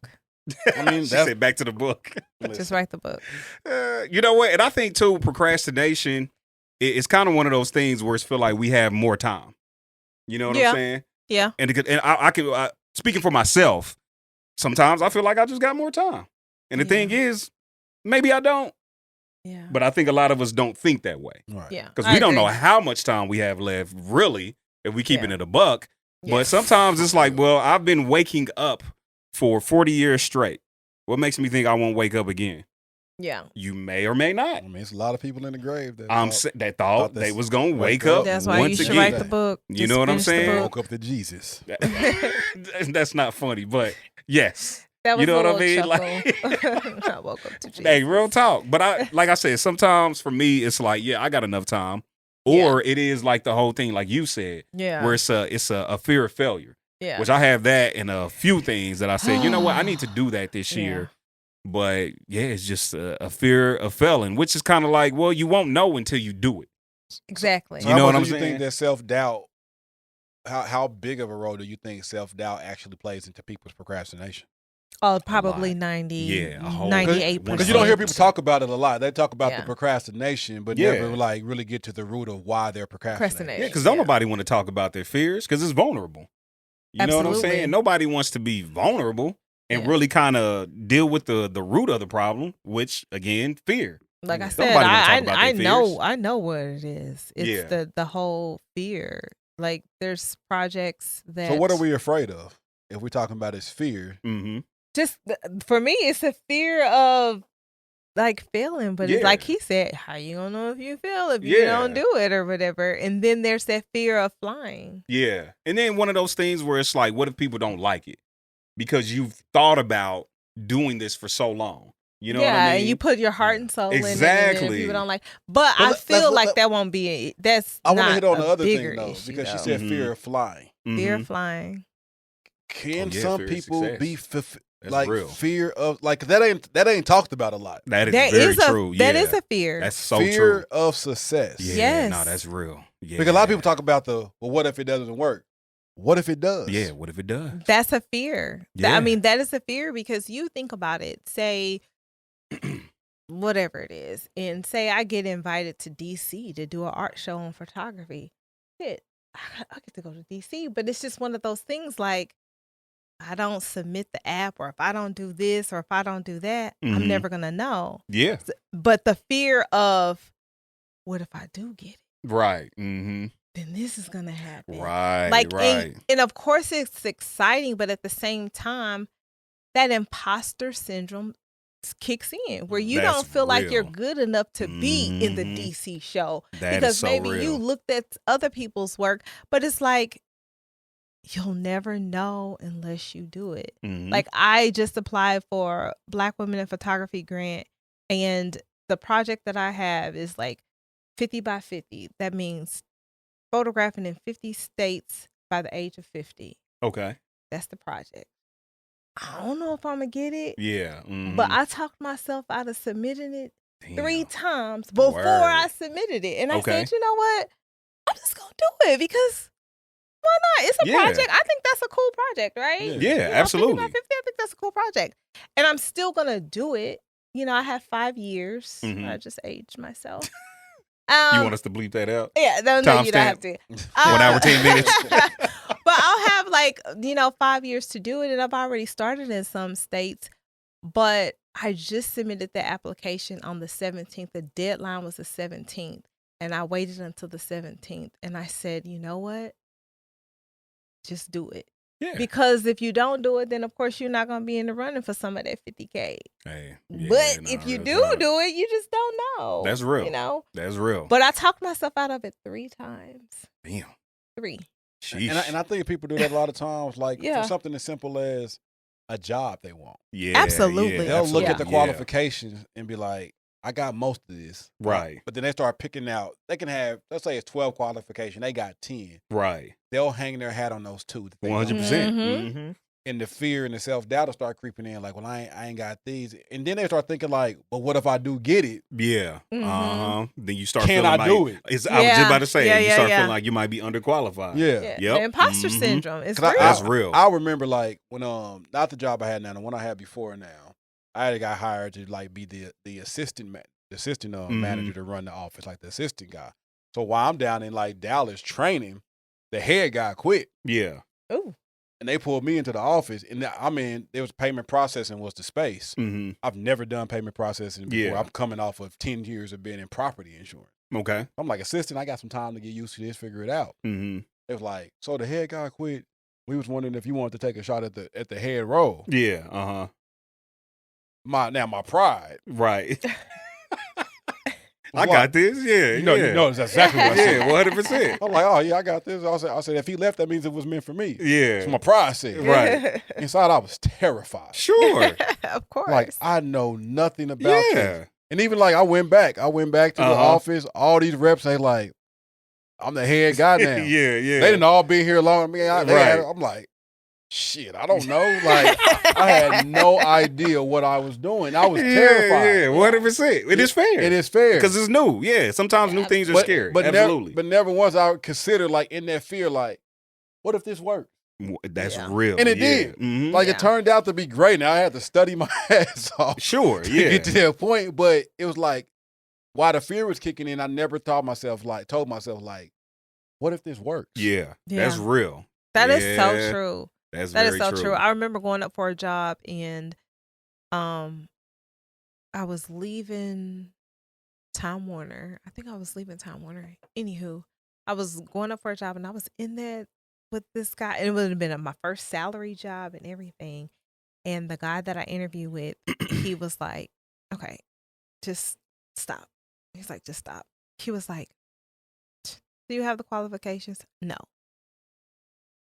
I mean, she that's said back to the book. Just write the book. You know what? And I think too, procrastination it's kind of one of those things where it's feel like we have more time. You know what I'm saying? Yeah. And I can speaking for myself, sometimes I feel like I just got more time. And the thing is, maybe I don't. Yeah. But I think a lot of us don't think that way. Right. Yeah. Because we don't know how much time we have left, really, if we keeping it a buck. But sometimes it's like, well, I've been waking up for 40 years straight. What makes me think I won't wake up again? Yeah. You may or may not. I mean, it's a lot of people in the grave that thought they was going to wake up. That's why once you should again. write the book. You know what I'm saying? Woke up to Jesus. That's not funny, but yes. That was you know a what I mean? Like, I woke up to Jesus. Hey, real talk. But like I said, sometimes for me, it's like, yeah, I got enough time. Or it is like the whole thing, like you said, where it's a fear of failure. Yeah. Which I have that in a few things that I said, you know what, I need to do that this year. But yeah, it's just a fear of failing, which is kind of like, well, you won't know until you do it. Exactly. You know what I'm saying? Do you think that self-doubt, how big of a role do you think self-doubt actually plays into people's procrastination? Oh, probably 98%. Because you don't hear people talk about it a lot. They talk about the procrastination, but never like really get to the root of why they're procrastinating. Yeah, because don't nobody want to talk about their fears because it's vulnerable. You know what I'm saying? Nobody wants to be vulnerable and really kind of deal with the root of the problem, which again, fear. Like I said, I know what it is. It's the whole fear. Like there's projects that. So what are we afraid of? If we're talking about is fear. Mm-hmm. Just for me, it's a fear of like failing, but it's like he said, how you gonna know if you fail if you don't do it or whatever? And then there's that fear of flying. Yeah. And then one of those things where it's like, what if people don't like it? Because you've thought about doing this for so long. You know what I mean? And you put your heart and soul in it. Exactly. And people don't like. But I feel like that won't be. That's I want to not hit on a the other bigger thing though, issue, because she though. said fear of flying. Fear of flying. Can some people be like real. Fear of like that ain't talked about a lot. That is very true. That is a fear. That's so fear true. of success. Yeah, yes. no, that's real. Yeah. Because a lot of people talk about what if it doesn't work? What if it does? Yeah, what if it does? That's a fear. Yeah. I mean, that is a fear because you think about it. Say, whatever it is, and say I get invited to DC to do an art show on photography. Shit, I get to go to DC, but it's just one of those things like, I don't submit the app, or if I don't do this, or if I don't do that, I'm never going to know. Yeah. But the fear of, what if I do get it? Right. Mm-hmm. Then this is going to happen. Right. Like, right. And of course it's exciting, but at the same time, that imposter syndrome kicks in where you That's don't feel real. like you're good enough to be in the DC show. That because is so maybe real. you looked at other people's work, but it's like, you'll never know unless you do it. Mm-hmm. Like I just applied for Black Women in Photography grant, and the project that I have is like 50 by 50. That means photographing in 50 states by the age of 50. Okay. That's the project. I don't know if I'm going to get it. Yeah. Mm-hmm. But I talked myself out of submitting it Damn. 3 times before Word. I submitted it. And I said, you know what? I'm just going to do it because why not? It's a project. I think that's a cool project, right? Yeah, you know, absolutely. 50 by 50, I think that's a cool project. And I'm still going to do it. You know, I have 5 years. I just aged myself. You want us to bleep that out? Yeah, no, you don't have to. 1 hour, 10 minutes. But I'll have 5 years to do it, and I've already started in some states. But I just submitted the application on the 17th. The deadline was the 17th, and I waited until the 17th, and I said, you know what? Just do it. Yeah. Because if you don't do it, then of course you're not going to be in the running for some of that 50K. Hey, but if you do it, you just don't know. That's real. You know? That's real. But I talked myself out of it 3 times. Damn. 3. And I think people do that a lot of times, like for something as simple as a job they want. Yeah. Absolutely. They'll look at the qualifications and be like, I got most of this. Right. But then they start picking out, they can have, let's say it's 12 qualifications, they got 10. Right. They'll hang their hat on those 2. 100%. Mm-hmm. And the fear and the self-doubt will start creeping in, like, well, I ain't got these. And then they start thinking like, but what if I do get it? Yeah. Then you start Can feeling I do it? I was just about to say, you start feeling like you might be underqualified. Yeah. Yep. The imposter syndrome is real. That's real. I remember like when, not the job I had now, the one I had before now, I had got hired to like be the assistant manager to run the office, like the assistant guy. So while I'm down in like Dallas training, the head guy quit. Yeah. Ooh. And they pulled me into the office. And I mean, there was payment processing was the space. Mm-hmm. I've never done payment processing before. Yeah. I'm coming off of 10 years of being in property insurance. Okay. I'm like, assistant, I got some time to get used to this, figure it out. Mm-hmm. It was like, so the head guy quit. We was wondering if you wanted to take a shot at the head role. Yeah. Uh-huh. My pride. Right. I got this. Yeah. You know, that's exactly what I said. Yeah, 100%. I'm like, oh yeah, I got this. I said, if he left, that means it was meant for me. Yeah. So my pride said. Right. Inside, I was terrified. Sure. Of course. Like I know nothing about Yeah. this. And even like I went back to the office. All these reps say like, I'm the head guy now. Yeah. Yeah. They didn't all be here long. Right. I'm like, shit, I don't know. Like I had no idea what I was doing. I was terrified. Yeah. 100%. It is fair. It is fair because it's new. Yeah. Sometimes new things are scary. But absolutely. never once I would consider like in that fear, like, what if this works? That's Yeah. real. And it yeah. did. Mm-hmm. Like it turned out to be great. Now I had to study my ass off Sure. to Yeah. get to that point. But it was like, while the fear was kicking in, I never told myself like, what if this works? Yeah. Yeah. That's real. That is so Yeah. true. That's That very is so true. I remember going up for a job and I was leaving Time Warner. I think I was leaving Time Warner. Anywho, I was going up for a job and I was in there with this guy. And it would have been my first salary job and everything. And the guy that I interviewed with, he was like, okay, just stop. He's like, just stop. He was like, do you have the qualifications? No.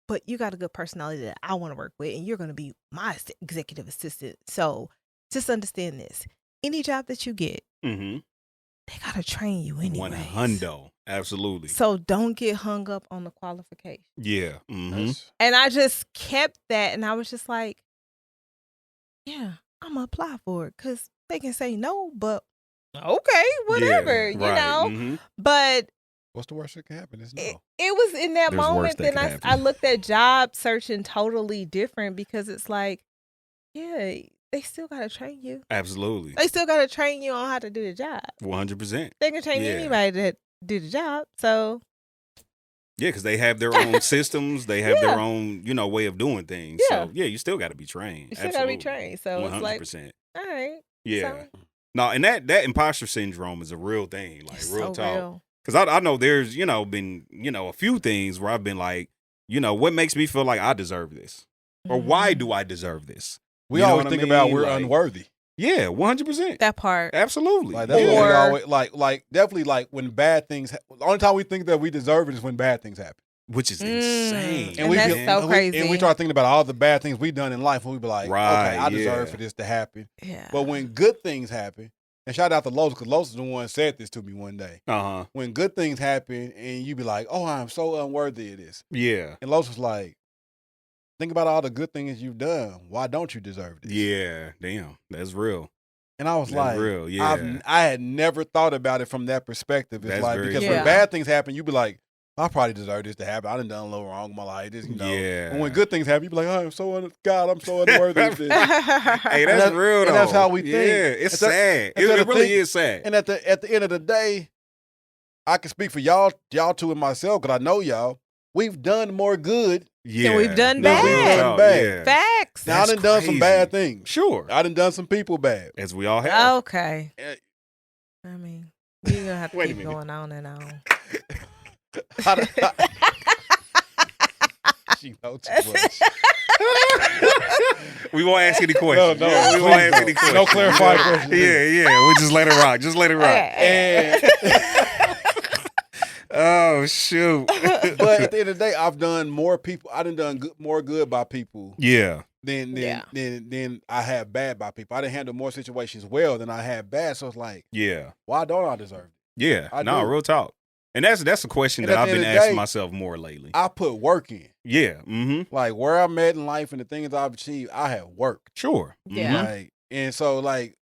But you got a good personality that I want to work with, and you're going to be my executive assistant. So just understand this. Any job that you get, Mm-hmm. they got to train you anyway. 100. Absolutely. So don't get hung up on the qualification. Yeah. Mm-hmm. That's- And I just kept that, and I was just like, yeah, I'm going to apply for it because they can say no, but okay, whatever, Yeah, you right. know. Mhm. But What's the worst that can happen? Is no. it was in that There's worse moment that that could happen. I looked at job searching totally different because it's like, yeah, they still got to train you. Absolutely. They still got to train you on how to do the job. 100%. They can train Yeah. anybody to do the job. So Yeah, because they have their own systems. They have Yeah. their own, way of doing things. Yeah. So, yeah, you still got to be trained. you still got to be Absolutely. trained. So it's like, 100%. all right. Yeah. So, No, and that imposter syndrome is a real thing. Like, it's real so talk. real. Because I know there's, been, a few things where I've been like, what makes me feel like I deserve this? Or why Mhm. do I deserve this? We You know always what I think about mean? we're Like- unworthy. Yeah, 100%. That part. Absolutely. Like that's yeah. what we Or- always like definitely like when bad things. The only time we think that we deserve it is when bad things happen. Which is Mm. insane. And we that's get- so and crazy. and we start thinking about all the bad things we've done in life, and we be like, Right, okay, I deserve yeah. for this to happen. Yeah. But when good things happen, and shout out to Los, because Los is the one who said this to me one day. Uh-huh. When good things happen, and you be like, oh, I'm so unworthy of this. Yeah. And Los was like, think about all the good things you've done. Why don't you deserve this? Yeah. Damn. That's real. And I was That's like, real. Yeah. I had never thought about it from that perspective. It's That's like, very because true. when Yeah. bad things happen, you be like, I probably deserve this to happen. I done a little wrong in my life. This, Yeah. And when good things happen, you be like, oh, I'm so unworthy of this. Hey, And that's that- real though. and that's how we think. Yeah, it's It's a- sad. it's It a really thing- is sad. And at the end of the day, I can speak for y'all two and myself, because I know y'all. We've done more good. Yeah. we've done No, bad. real talk, Bad. Yeah. Facts. Now That's I done done some crazy. bad things. Sure. I done some people bad. As we all have. Okay. Eh, I mean, you're going to have to Wait a keep minute. going on and on. She knows too much. We won't ask any questions. No, Yeah, we won't ask any no questions. clarifying questions. Yeah. We just let it rock. Just let it rock. Okay. And Oh shoot. but at the end of the day, I've done more people. I done more good by people Yeah. than Yeah. I have bad by people. I done handle more situations well than I have bad. So it's like, Yeah. why don't I deserve it? Yeah. I No, do. real talk. And that's a question And that at I've the been end of the asking day, myself more lately. I put work in. Yeah. Mm-hmm. Like where I'm at in life and the things I've achieved, I have worked. Sure. Yeah. Mhm. Like, and so like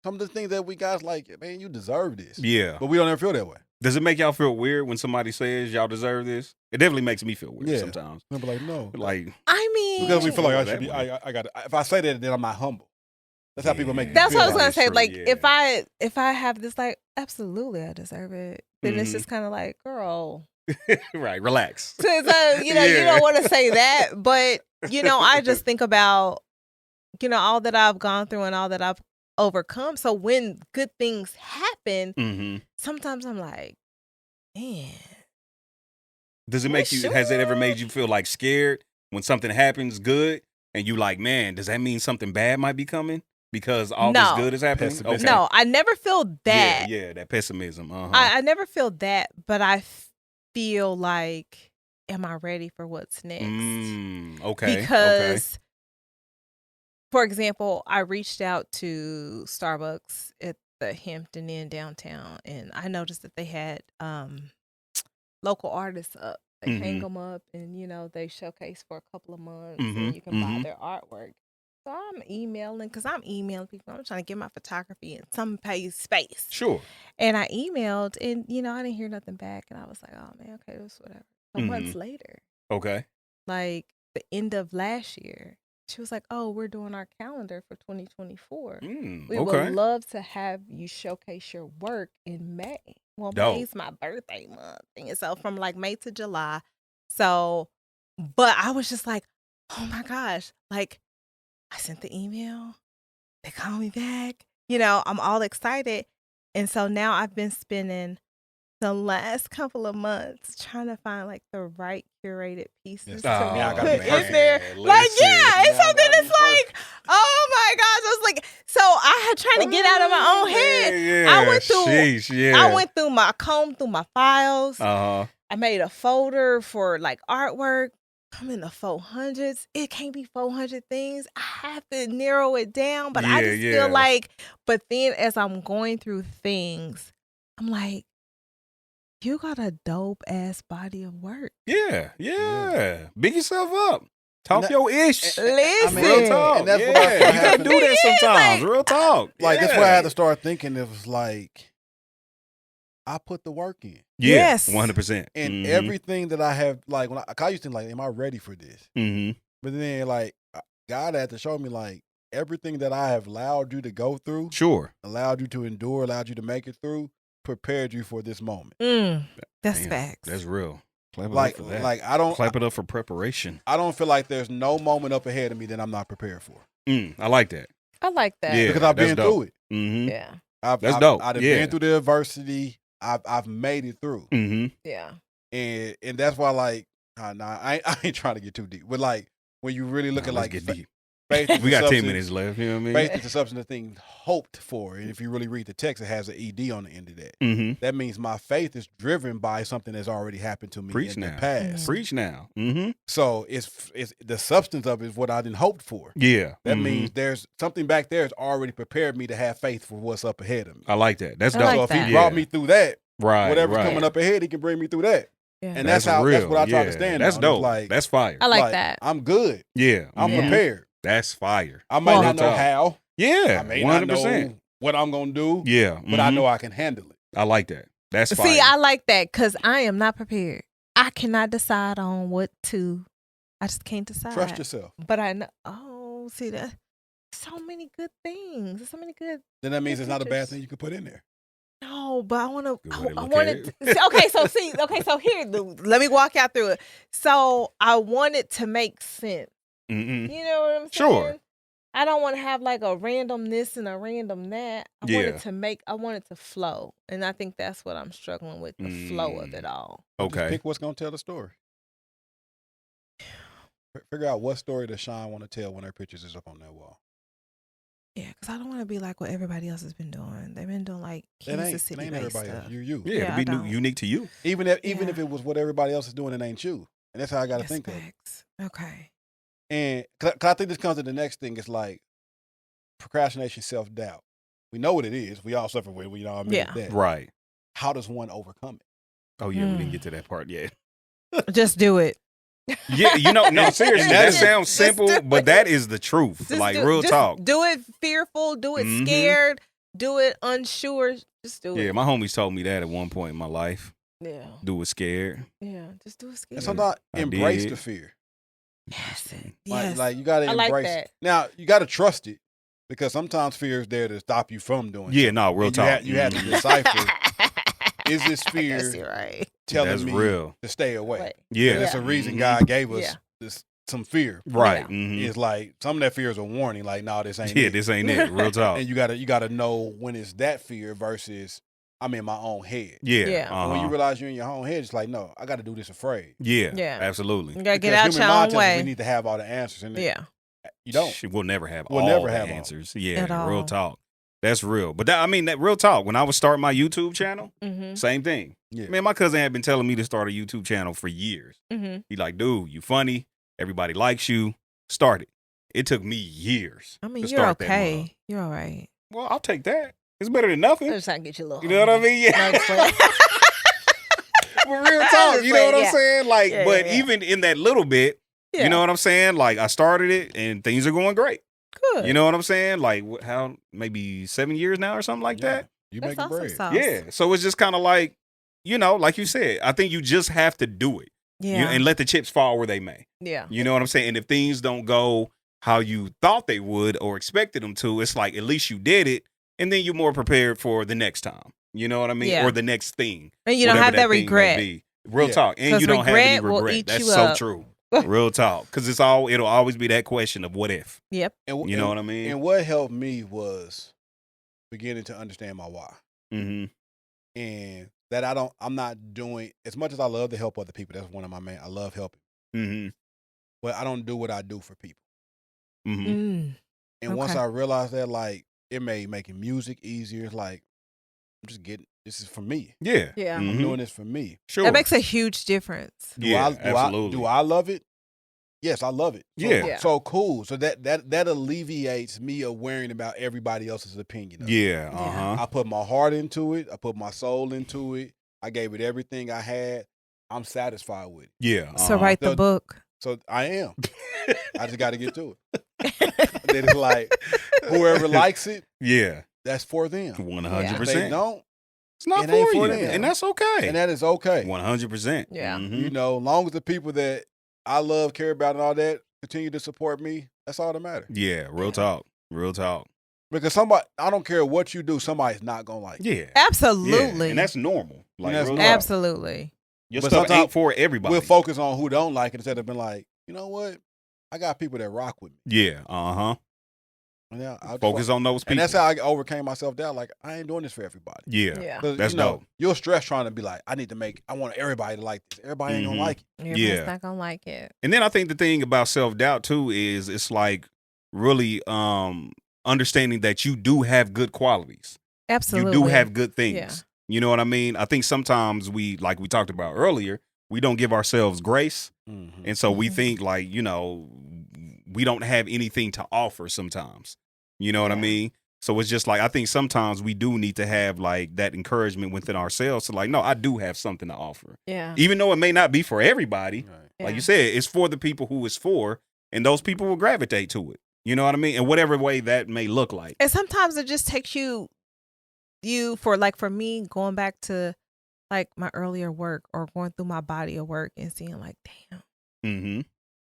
some of the things that we guys like, man, you deserve this. Yeah. But we don't ever feel that way. Does it make y'all feel weird when somebody says y'all deserve this? It definitely makes me feel weird Yeah. sometimes. And I'm like, no. Like, I mean, Because we feel like I That should be, way. I got to, if I say that, then I'm not humble. That's how people make me that's feel what I was like gonna it's say. true, Like, yeah. if I have this, like, absolutely, I deserve it. then it's just kind of like, girl. Right, relax. Because, you don't want to say that. But, I just think about, all that I've gone through and all that I've overcome. So when good things happen, sometimes I'm like, man. Does it make you, has it ever made you feel like scared when something happens good and you like, man, does that mean something bad might be coming? Because all this good is happening? Okay. No, I never feel that. Yeah, that pessimism. I never feel that, but I feel like, am I ready for what's next? Okay. Because, for example, I reached out to Starbucks at the Hampton Inn downtown, and I noticed that they had local artists up. They hang them up, and they showcase for a couple of months, and you can buy their artwork. So I'm emailing, because I'm emailing people. I'm trying to get my photography in some space. Sure. And I emailed, and I didn't hear nothing back, and I was like, oh man, okay, this whatever. So months later, like the end of last year, she was like, oh, we're doing our calendar for 2024. We would love to have you showcase your work in May. Well, May's my birthday month. And so from like May to July. So, but I was just like, oh my gosh. Like, I sent the email. They called me back. I'm all excited. And so now I've been spending the last couple of months trying to find like the right curated pieces to put in there. Like, and so then it's like, oh my gosh. I was like, so I had trying to get out of my own head. I went through I combed through my files. I made a folder for like artwork. I'm in the 400s. It can't be 400 things. I have to narrow it down, but I just feel like, but then as I'm going through things, I'm like, you got a dope ass body of work. Yeah. Big yourself up. Talk your ish. Listen. Real talk. And that's what you gotta do that sometimes. Real talk. Like that's where I had to start thinking. It was like, I put the work in. Yes. 100%. And everything that I have, like when I used to think like, am I ready for this? But then like God had to show me like everything that I have allowed you to go through. Sure. Allowed you to endure, allowed you to make it through. Prepared you for this moment. That's facts. That's real. Clap it like, up for that. Like I don't clap it up for preparation. I don't feel like there's no moment up ahead of me that I'm not prepared for. I like that. I like that. Yeah, because I've been through it. Yeah, that's dope. I've been through the adversity. I've made it through. Yeah, and that's why like I ain't trying to get too deep, but like when you really look at like get deep. We got 10 minutes left. You know what I mean? Faith is the substance of things hoped for. And if you really read the text, it has an ED on the end of that. That means my faith is driven by something that's already happened to me in the past. Preach now. So it's the substance of it is what I didn't hoped for. Yeah. That means there's something back there that's already prepared me to have faith for what's up ahead of me. I like that. That's dope. Like so if he brought me through that, whatever's coming up ahead, he can bring me through that. Yeah. And that's what I try to stand on. That's dope. Like, that's fire. I like that. I'm good. Yeah. I'm prepared. That's fire. I might not know how. Yeah. I may not know what I'm going to do. Yeah. But I know I can handle it. I like that. That's fire. See, I like that because I am not prepared. I cannot decide on what to. I just can't decide. Trust yourself. But I know. Oh, see that. So many good things. So many good. Then that means it's not a bad thing you can put in there. No, but I want to. I want it. Okay, so here, let me walk y'all through it. So I want it to make sense. You know what I'm saying? Sure. I don't want to have like a random this and a random that. I want it to flow. And I think that's what I'm struggling with, the flow of it all. Okay. Just pick what's going to tell the story. Figure out what story does Shawn want to tell when her pictures is up on that wall. Yeah, because I don't want to be like what everybody else has been doing. They've been doing like Kansas City ain't everybody else. You're you. Yeah, it'd be unique to you. Even if it was what everybody else is doing, it ain't you. And that's how I got to think of it. Okay. And cause I think this comes to the next thing. It's like procrastination, self-doubt. We know what it is. We all suffer with it. We all admit that. Right. How does one overcome it? Oh, yeah, we didn't get to that part yet. Just do it. Yeah, no, seriously, that sounds simple, but that is the truth. Like, real talk. Do it fearful, do it scared, do it unsure. Just do it. Yeah, my homies told me that at one point in my life. Yeah. Do it scared. Yeah, just do it scared. And sometimes embrace the fear. Yes. Like you got to embrace it. Now, you got to trust it because sometimes fear is there to stop you from doing it. Yeah, no, real talk. You have to decipher. is this I guess fear you're right. telling That's me real. to stay away? Right. Yeah. There's a reason Mhm. God gave us Yeah. some fear. Right. Yeah. Mhm. It's like some of that fear is a warning. Like, no, this ain't Yeah, it. this ain't it. Real talk. And you gotta know when it's that fear versus I'm in my own head. Yeah. Yeah. And when you Uh-huh. realize you're in your own head, it's like, no, I got to do this afraid. Yeah. Yeah. Absolutely. You gotta get Because out human your mind own tells us we way. need to have all the answers, and Yeah. you don't. We'll never have We'll all never the have all. answers. Yeah. At all. Real talk. That's real. But that real talk. When I was starting my YouTube channel, Mm-hmm. same thing. Yeah. Man, my cousin had been telling me to start a YouTube channel for years. Mm-hmm. He like, dude, you funny. Everybody likes you. Start it. It took me years. I mean, to you're start that mug. okay. You're all right. Well, I'll take that. It's better than nothing. I'm just trying to get you a little. You know what I mean? Yeah. No, just playing. For real I'm talk. just You know what playing, I'm yeah. saying? Like, Yeah, but yeah, yeah. even in that little bit, Yeah. you know what I'm saying? Like, I started it and things are going great. Good. You know what I'm saying? Like, how maybe 7 years now or something like Yeah. that? You That's make the awesome bread. sauce. Yeah. So it's just kind of like, like you said, I think you just have to do it. Yeah. And let the chips fall where they may. Yeah. You know what I'm saying? And if things don't go how you thought they would or expected them to, it's like at least you did it, and then you're more prepared for the next time. You know what I mean? Yeah. Or the next thing. And you don't whatever have that thing may regret. be. Real Yeah. talk. And 'Cause you don't have any regret will regret. eat That's you so up. true. Real talk. Because it'll always be that question of what if. Yep. And, You know what I mean? And what helped me was beginning to understand my why. Mm-hmm. And that I'm not doing, as much as I love to help other people, that's one of my main, I love helping. Mm-hmm. But I don't do what I do for people. Mm-hmm. Mm. And once Okay. I realized that, like, it made making music easier. It's like, I'm just getting, this is for me. Yeah. Yeah. I'm Mhm. doing this for me. Sure. That makes a huge difference. Yeah, absolutely. Do I love it? Yes, I love it. So, Yeah. Yeah. So cool. So that alleviates me of worrying about everybody else's opinion. Of it. Yeah. Uh-huh. I put my heart into it. I put my soul into it. I gave it everything I had. I'm satisfied with it. Yeah. So uh-huh. write the So- book. So I am. I just got to get to it. Then it's like, whoever likes it, Yeah. that's for them. 100%. If they don't, It's not it ain't for for you. them. And that's okay. and that is okay. 100%. Yeah. Mhm. You know, long as the people that I love, care about, and all that continue to support me, that's all that matters. Yeah. Real talk. Real talk. Because somebody, I don't care what you do, somebody's not gonna like it. Yeah. Absolutely. Yeah. And that's normal. Like, that's real normal. talk. Absolutely. Your But stuff sometimes ain't for everybody. We'll focus on who don't like it instead of being like, you know what? I got people that rock with me. Yeah. Uh-huh. And I'll Focus on those people. And that's how I overcame my self-doubt. Like, I ain't doing this for everybody. Yeah. Yeah. 'Cause, That's you know, dope. You'll stress trying to be like, I want everybody to like this. Everybody ain't Mhm. gonna like it. Everybody's Yeah. not gonna like it. And then I think the thing about self-doubt too is it's like really understanding that you do have good qualities. Absolutely. You do have good things. Yeah. You know what I mean? I think sometimes like we talked about earlier, we don't give ourselves grace. Mm-hmm. And so we Mhm. think like, we don't have anything to offer sometimes. You know what I Yeah. mean? So it's just like, I think sometimes we do need to have like that encouragement within ourselves to like, no, I do have something to offer. Yeah. Even though it may not be for everybody. Right. Like Yeah. you said, it's for the people who it's for, and those people will gravitate to it. You know what I mean? In whatever way that may look like. And sometimes it just takes you for me, going back to like my earlier work or going through my body of work and seeing like, damn, Mm-hmm.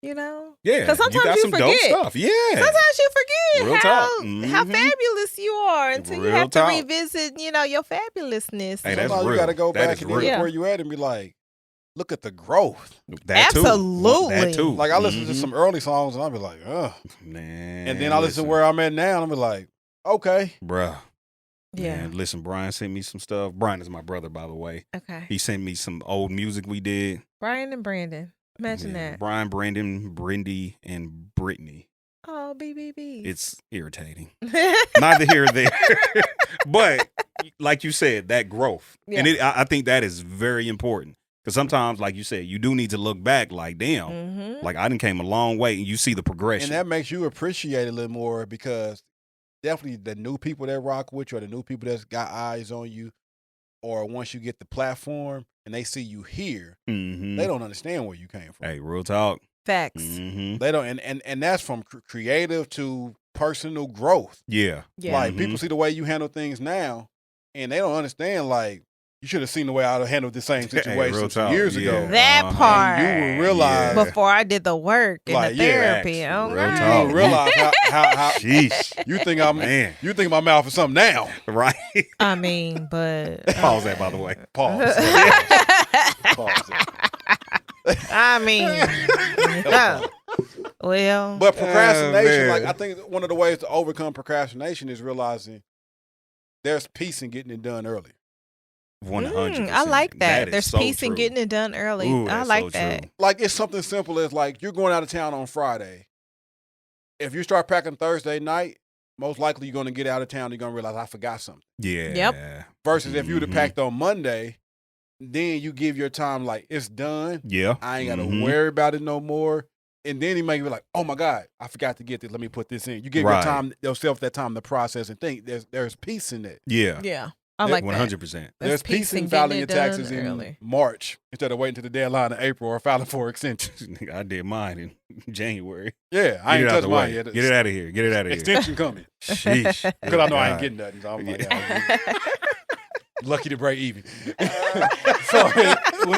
you know? Yeah. 'Cause sometimes got you some dope forget. stuff. Yeah. Sometimes you forget Real how talk. how Mhm. fabulous you are until you Real have talk. to revisit, your fabulousness. Hey, that's Sometimes you real. got to go That back is and look real. at where you at and be like, look at the growth. That too. Absolutely. That too. Like, I listen to Mhm. some early songs and I'll be like, ugh. Man. And then I listen to where I'm at now and I'll be like, okay. Bruh. Yeah. Man, listen, Brian sent me some stuff. Brian is my brother, by the way. Okay. He sent me some old music we did. Brian and Brandon. Imagine Yeah, that. Brian, Brandon, Brindy, and Brittany. Oh, BBB. It's irritating. Neither here or there. But like you said, that growth. Yeah. And I think that is very important. Because sometimes, like you said, you do need to look back like, damn, Mm-hmm. like I done came a long way, and you see the progression. And that makes you appreciate it a little more because definitely the new people that rock with you or the new people that's got eyes on you, or once you get the platform and they see you here, Mhm. they don't understand where you came from. Hey, real talk. Facts. Mm-hmm. They don't, and that's from creative to personal growth. Yeah. Yeah. Like Mhm. people see the way you handle things now, and they don't understand. Like you should have seen the way I handled the same Hey, situation real some talk. years Yeah. ago. That part. And you will realize Before I did the work and Like, the yeah, therapy. facts. Oh, Real right. talk. you will realize how Sheesh. you think I'm Man. you think my mouth is something now. Right. I mean, but Pause that, by the way. Pause. Pause. I mean, yeah. Well, But procrastination, man. like I think one of the ways to overcome procrastination is realizing there's peace in getting it done early. 100%. I like that. is There's so peace in true. getting it done early. Ooh, I that's like so that. true. Like it's something simple as like you're going out of town on Friday. If you start packing Thursday night, most likely you're going to get out of town. You're going to realize I forgot something. Yeah. Yep. Versus if you would have Mhm. packed on Monday, then you give your time like it's done. Yeah. I ain't got to Mhm. worry about it no more. And then he might be like, "Oh my God, I forgot to get this. Let me put this in." You give Right. yourself that time to process and think. There's peace in it. Yeah. Yeah, I like that. 100%. There's peace in filing your taxes in early. March instead of waiting to the deadline in April or filing for extension. I did mine in January. Yeah, I Get ain't it out touched the mine way. yet. Get it out of here. Get it out of here. Extension coming. Sheesh. Because I know I ain't God. getting nothing. So I'm like, yeah, lucky to break even. So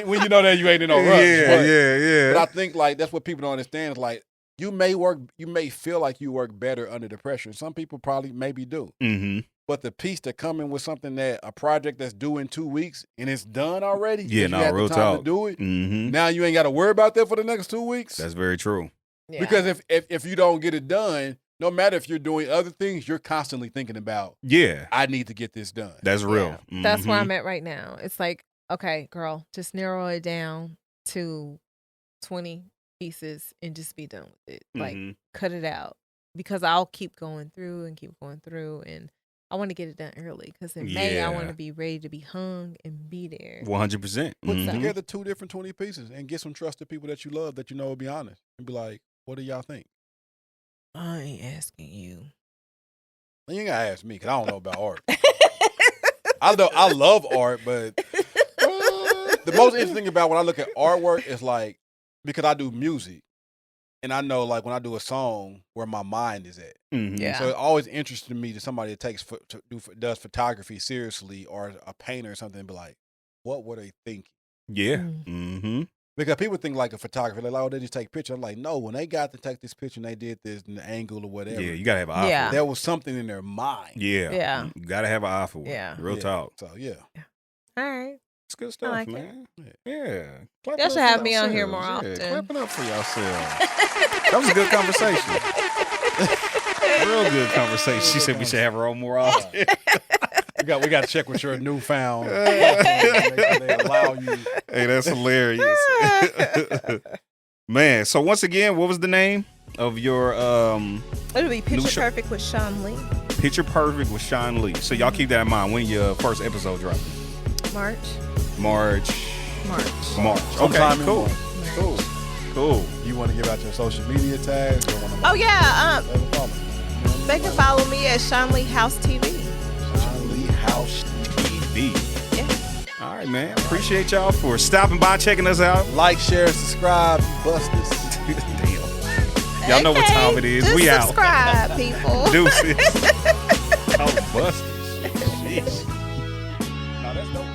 when you know that you ain't in no rush. Yeah. But I think like that's what people don't understand is like you may feel like you work better under the pressure. Some people probably maybe do. Mm-hmm. But the piece to come in with something a project that's due in 2 weeks and it's done already. Yeah, 'cause no, you had real the time talk. to do it. Mm-hmm. Now you ain't got to worry about that for the next 2 weeks. That's very true. Yeah. Because if you don't get it done, no matter if you're doing other things, you're constantly thinking about, Yeah. I need to get this done. That's real. Yeah. That's where Mhm. I'm at right now. It's like, okay, girl, just narrow it down to 20 pieces and just be done with it. Like, Mhm. cut it out because I'll keep going through and I want to get it done early because in May I want Yeah. to be ready to be hung and be there. 100%. Put Mhm. together 2 different 20 pieces and get some trusted people that you love that you know will be honest and be like, what do y'all think? I ain't asking you. And you ain't gotta ask me because I don't know about art. I love art, but the most interesting thing about when I look at artwork is like because I do music and I know like when I do a song where my mind is at. Mhm. Yeah. So it always interested me to somebody that does photography seriously or a painter or something and be like, what were they thinking? Yeah. Mm. Mm-hmm. Because people think like a photographer, they're like, oh, they just take pictures. I'm like, no, when they got to take this picture and they did this in the angle or whatever, Yeah, you gotta have an eye Yeah. for it. there was something in their mind. Yeah. Yeah. You gotta have an eye for it. Yeah. Real Yeah. talk. So yeah. All right. It's good stuff, like it. man. Yeah. Clap Y'all it up should for have me on here yourselves. more often. Clap it up for yourselves. That was a good conversation. Real good conversation. She said we should have her on more often. We got to check with your newfound platform, make sure they allow you. Hey, that's hilarious. Man, so once again, what was the name of your It'll be Picture show. Perfect with Shawn Lee. Picture Perfect with Shawn Lee? So y'all keep that in mind. When your first episode dropping? March. March. Okay, Sometime in cool. March. Cool. You want to give out your social media tags? Or want to Oh yeah. follow? They can follow me at Shawn Lee House TV. Shawn Lee House. TV. Yeah. All right, man. Appreciate y'all for stopping by, checking us out. Like, share, subscribe, bust this. Damn. Y'all know what Okay, time it is. just We out. subscribe, people. Deuces. Oh, busted. Jeez. No, that's dope.